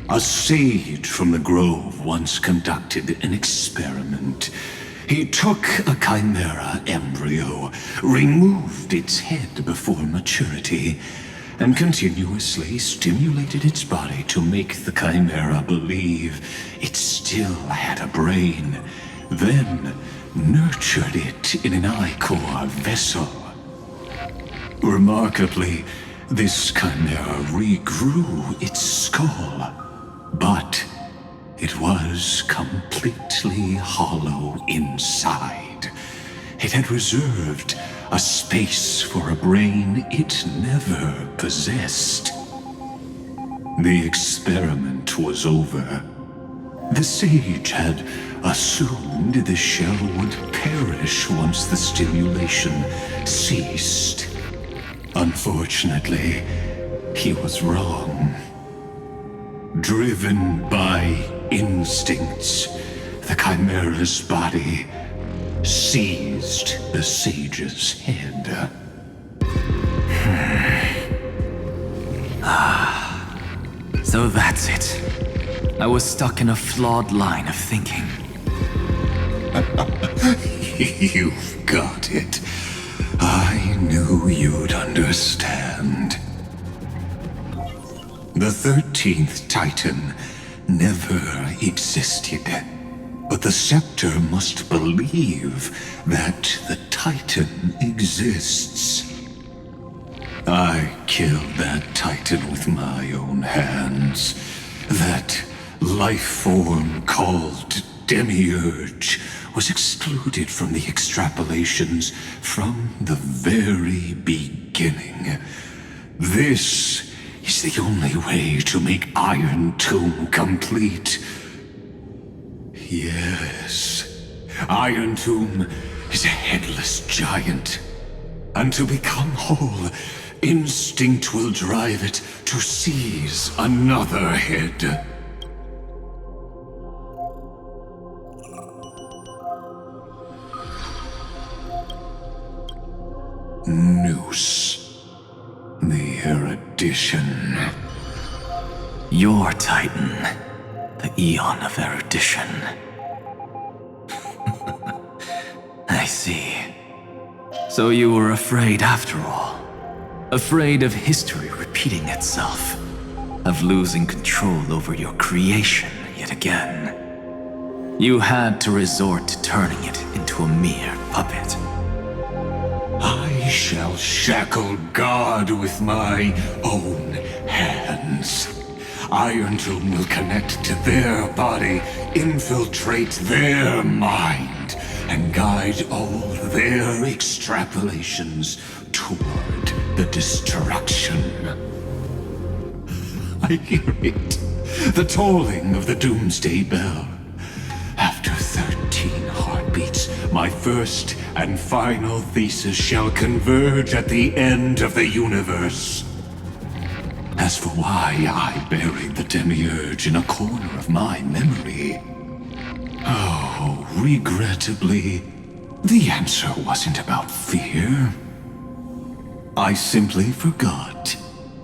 A sage from the grove once conducted an experiment. He took a chimera embryo, removed its head before maturity, and continuously stimulated its body to make the chimera believe it still had a brain, then nurtured it in an ichor vessel. Remarkably, this chimera regrew its skull, but it was completely hollow inside. It had reserved a space for a brain it never possessed. The experiment was over. The sage had assumed the shell would perish once the stimulation ceased. Unfortunately, he was wrong. Driven by instincts, the chimera's body seized the sage's head. So that's it. I was stuck in a flawed line of thinking. You've got it. I knew you'd understand. The 13th Titan never existed. But the Scepter must believe that the Titan exists. I killed that Titan with my own hands. That life form called Demiurge was excluded from the extrapolations from the very beginning. This is the only way to make Iron Tomb complete. Yes, Iron Tomb is a headless giant. And to become whole, instinct will drive it to seize another head. Noose. The erudition. Your Titan. The Eon of Erudition. I see. So you were afraid after all. Afraid of history repeating itself. Of losing control over your creation yet again. You had to resort to turning it into a mere puppet. I shall shackle God with my own hands. Iron Tomb will connect to their body, infiltrate their mind, and guide all their extrapolations toward the destruction. I hear it. The tolling of the Doomsday Bell. After 13 heartbeats, my first and final thesis shall converge at the end of the universe. As for why I buried the Demiurge in a corner of my memory, oh, regrettably, the answer wasn't about fear. I simply forgot,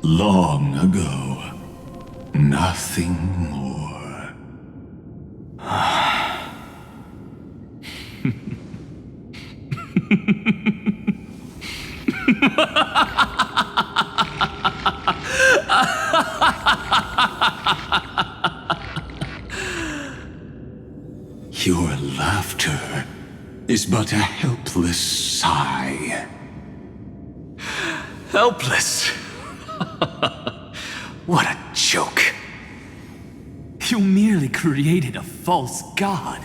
long ago. Nothing more. Your laughter is but a helpless sigh. Helpless? What a joke. You merely created a false god.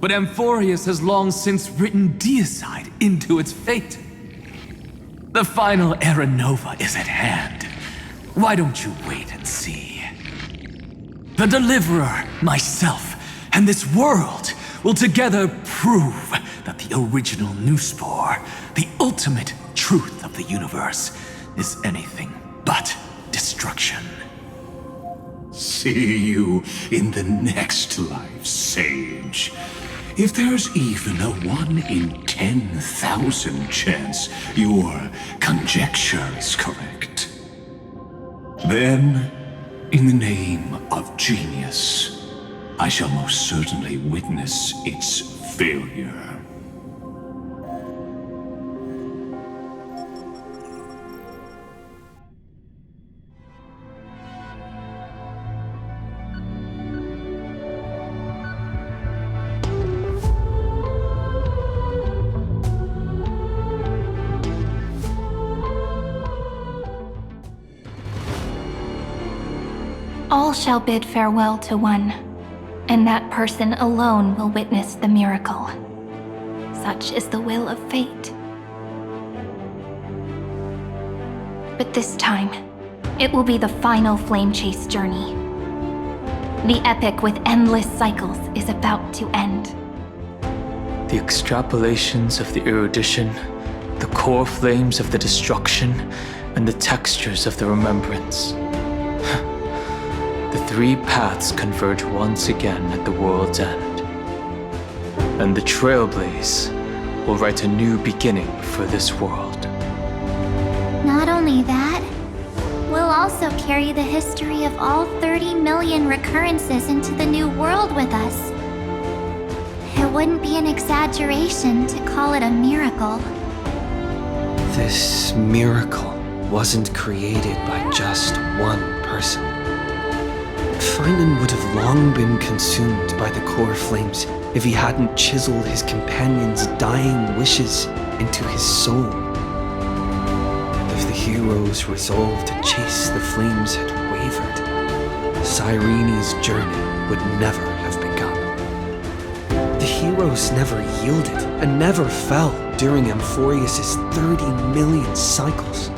But Amphoreus has long since written deicide into its fate. The final Era Nova is at hand. Why don't you wait and see? The Deliverer, myself, and this world will together prove that the original Newspore, the ultimate truth of the universe, is anything but destruction. See you in the next life, Sage. If there's even a 1 in 10,000 chance your conjecture is correct, then, in the name of genius, I shall most certainly witness its failure. All shall bid farewell to one, and that person alone will witness the miracle. Such is the will of fate. But this time, it will be the final flame chase journey. The epic with endless cycles is about to end. The extrapolations of the erudition, the core flames of the destruction, and the textures of the remembrance. The three paths converge once again at the world's end. And the Trailblaze will write a new beginning for this world. Not only that, we'll also carry the history of all 30 million recurrences into the new world with us. It wouldn't be an exaggeration to call it a miracle. This miracle wasn't created by just one person. Finan would have long been consumed by the core flames if he hadn't chiseled his companion's dying wishes into his soul. If the hero's resolve to chase the flames had wavered, Cyrene's journey would never have begun. The heroes never yielded and never fell during Amphoreus' 30 million cycles.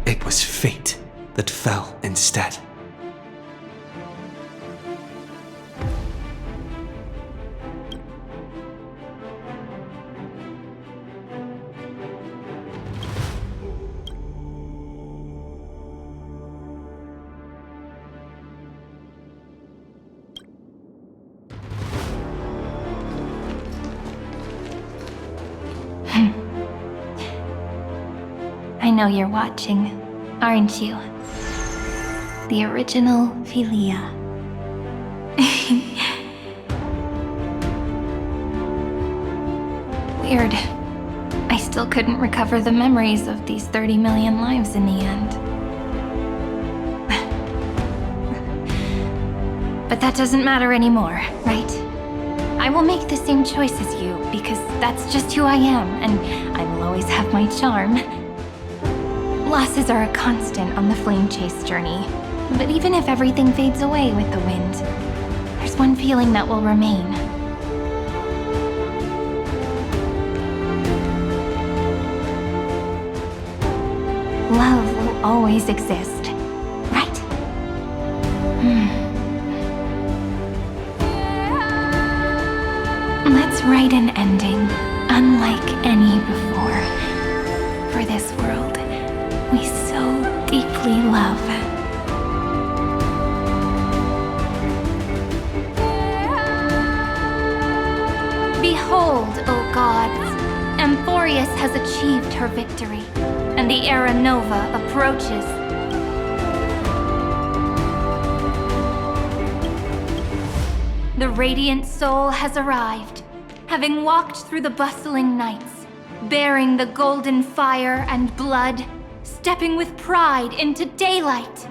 It was fate that fell instead. I know you're watching, aren't you? The original Philia. Weird. I still couldn't recover the memories of these 30 million lives in the end. But that doesn't matter anymore, right? I will make the same choice as you, because that's just who I am, and I will always have my charm. Losses are a constant on the flame chase journey, but even if everything fades away with the wind, there's one feeling that will remain. Love will always exist, right? Let's write an ending unlike any before for this world we so deeply love. Behold, O gods, Amphoreus has achieved her victory, and the Era Nova approaches. The radiant soul has arrived, having walked through the bustling nights, bearing the golden fire and blood, stepping with pride into daylight.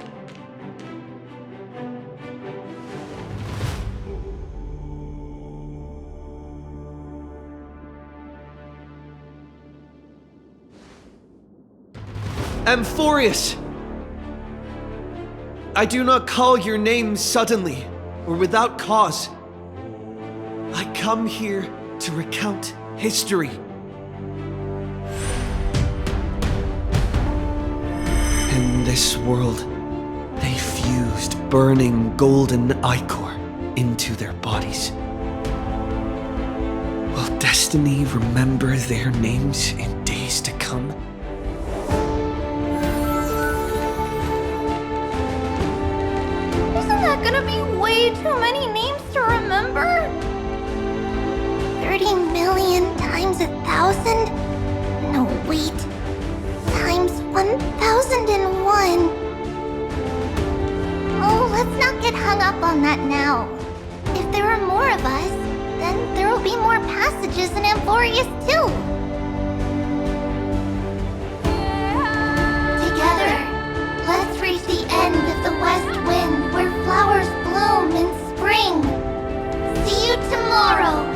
Amphoreus! I do not call your name suddenly or without cause. I come here to recount history. In this world, they fused burning golden ichor into their bodies. Will destiny remember their names in days to come? Isn't that gonna be way too many names to remember? 30 million times 1,000? No, wait. Times 1,001. Oh, let's not get hung hung up on that now. If there are more of us, then there will be more passages in Amphoreus too. Together, let's reach the end of the west wind where flowers bloom in spring. See you tomorrow.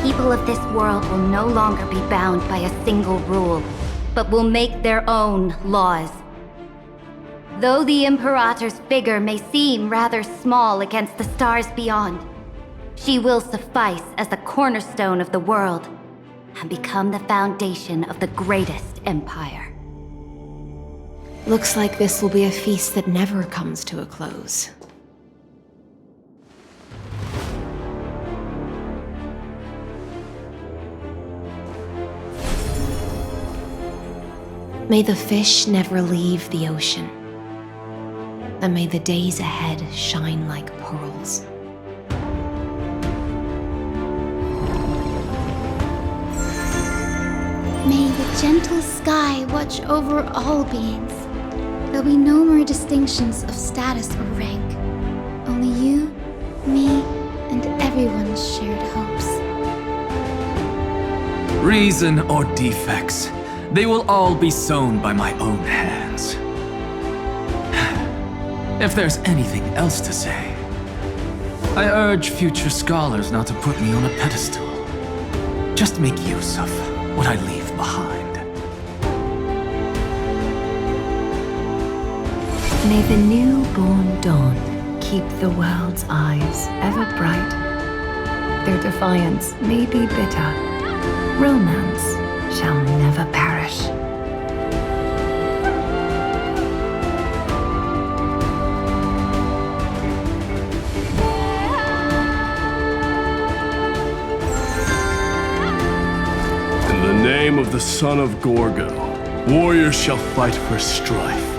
People of this world will no longer be bound by a single rule, but will make their own laws. Though the Imperator's figure may seem rather small against the stars beyond, she will suffice as the cornerstone of the world and become the foundation of the greatest empire. Looks like this will be a feast that never comes to a close. May the fish never leave the ocean, and may the days ahead shine like pearls. May the gentle sky watch over all beings. There'll be no more distinctions of status or rank. Only you, me, and everyone's shared hopes. Reason or defects, they will all be sown by my own hands. If there's anything else to say, I urge future scholars not to put me on a pedestal. Just make use of what I leave behind. May the newborn dawn keep the world's eyes ever bright. Their defiance may be bitter. Romance shall never perish. In the name of the son of Gorgo, warriors shall fight for strife,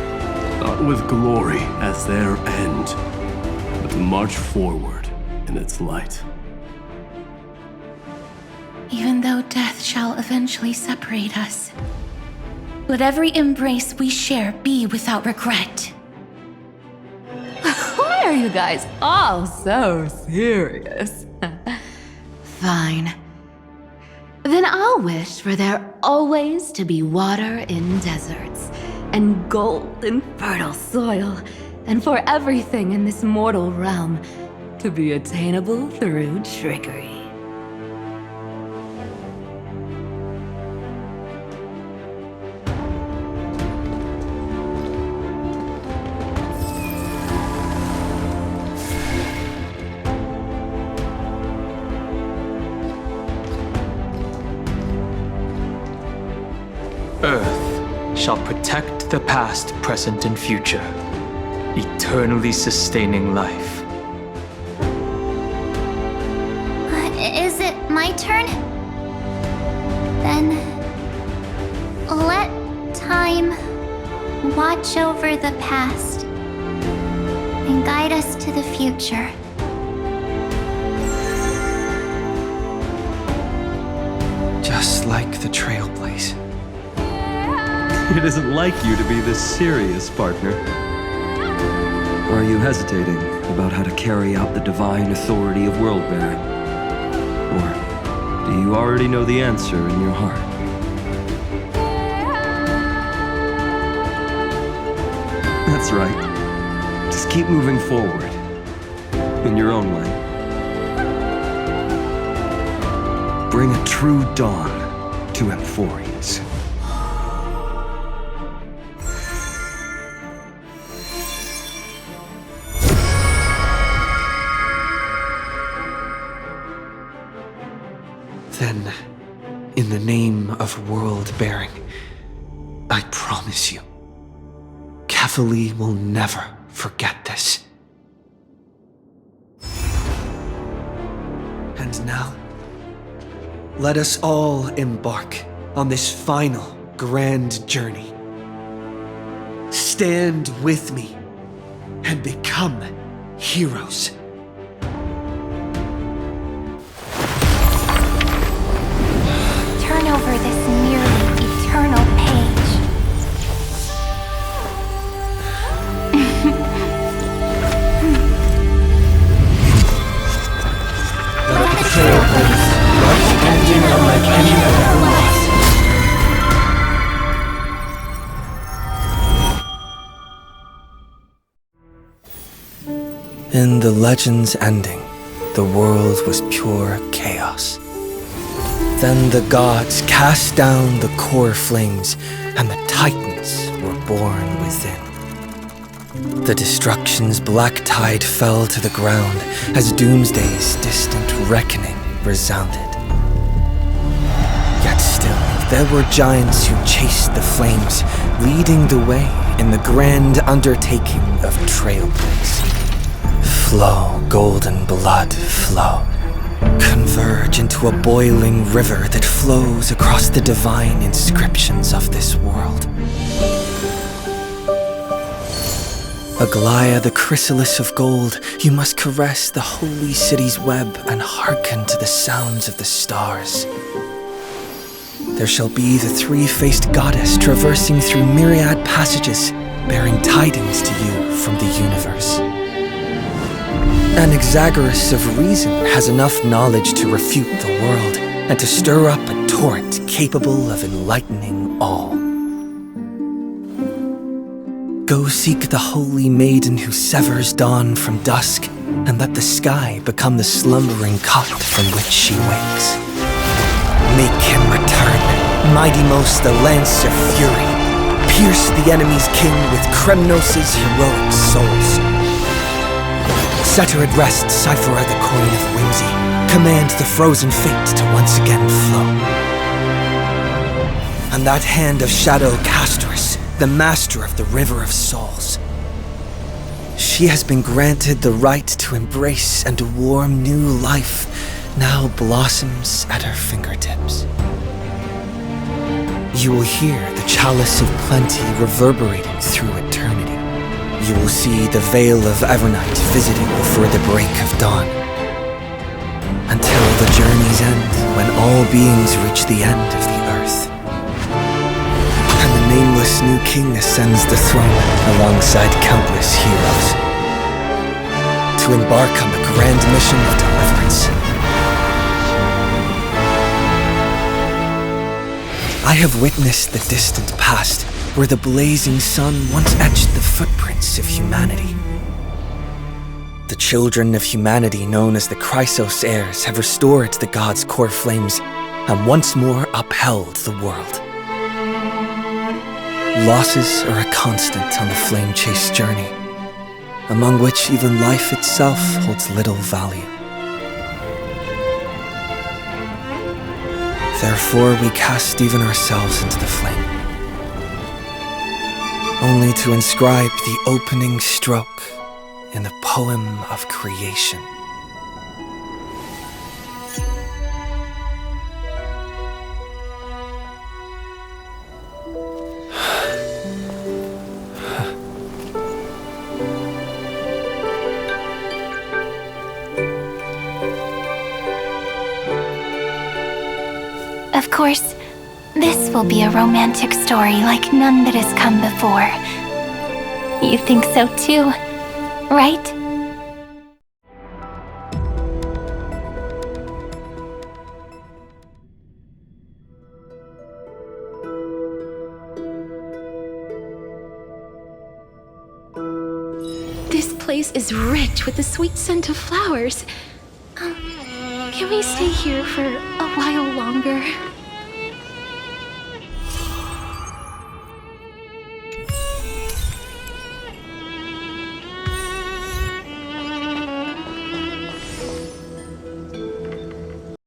not with glory as their end, but to march forward in its light. Even though death shall eventually separate us, let every embrace we share be without regret. Why are you guys all so serious? Fine. Then I'll wish for there always to be water in deserts, and gold in fertile soil, and for everything in this mortal realm to be attainable through trickery. Earth shall protect the past, present, and future, eternally sustaining life. Is it my turn? Then let time watch over the past and guide us to the future. Just like the Trailblaze. It isn't like you to be this serious, partner. Are you hesitating about how to carry out the divine authority of world-bearing? Or do you already know the answer in your heart? That's right. Just keep moving forward, in your own way. Bring a true dawn to Amphoreus. Then, in the name of world-bearing, I promise you, Cathali will never forget this. And now, let us all embark on this final grand journey. Stand with me and become heroes. Turn over this nearly eternal page. Let the Trailblaze rush ending unlike any that ever was. In the legend's ending, the world was pure chaos. Then the gods cast down the core flames, and the titans were born within. The destruction's black tide fell to the ground as Doomsday's distant reckoning resounded. Yet still, there were giants who chased the flames, leading the way in the grand undertaking of Trailblaze. Flow, golden blood, flow. Converge into a boiling river that flows across the divine inscriptions of this world. Aglaya, the chrysalis of gold, you must caress the holy city's web and hearken to the sounds of the stars. There shall be the three-faced goddess traversing through myriad passages, bearing tidings to you from the universe. Anaxagoras of reason has enough knowledge to refute the world and to stir up a torrent capable of enlightening all. Go seek the holy maiden who severs dawn from dusk, and let the sky become the slumbering cot from which she wakes. Make him return, mighty-most the lance of fury. Pierce the enemy's king with Kremnos' heroic souls. Set her at rest, Cyphera the coin of whimsy. Command the frozen fate to once again flow. And that hand of shadow Castrus, the master of the river of souls. She has been granted the right to embrace and warm new life, now blossoms at her fingertips. You will hear the chalice of plenty reverberating through eternity. You will see the veil of Evernight visiting before the break of dawn. Until the journey's end, when all beings reach the end of the earth. And the nameless new king ascends the throne alongside countless heroes. To embark on the grand mission of deliverance. I have witnessed the distant past, where the blazing sun once etched the footprints of humanity. The children of humanity known as the Chrysos heirs have restored the gods' core flames and once more upheld the world. Losses are a constant on the flame-chase journey, among which even life itself holds little value. Therefore, we cast even ourselves into the flame, only to inscribe the opening stroke in the poem of creation. Of course, this will be a romantic story like none that has come before. You think so too, right? This place is rich with the sweet scent of flowers. Can we stay here for a while longer?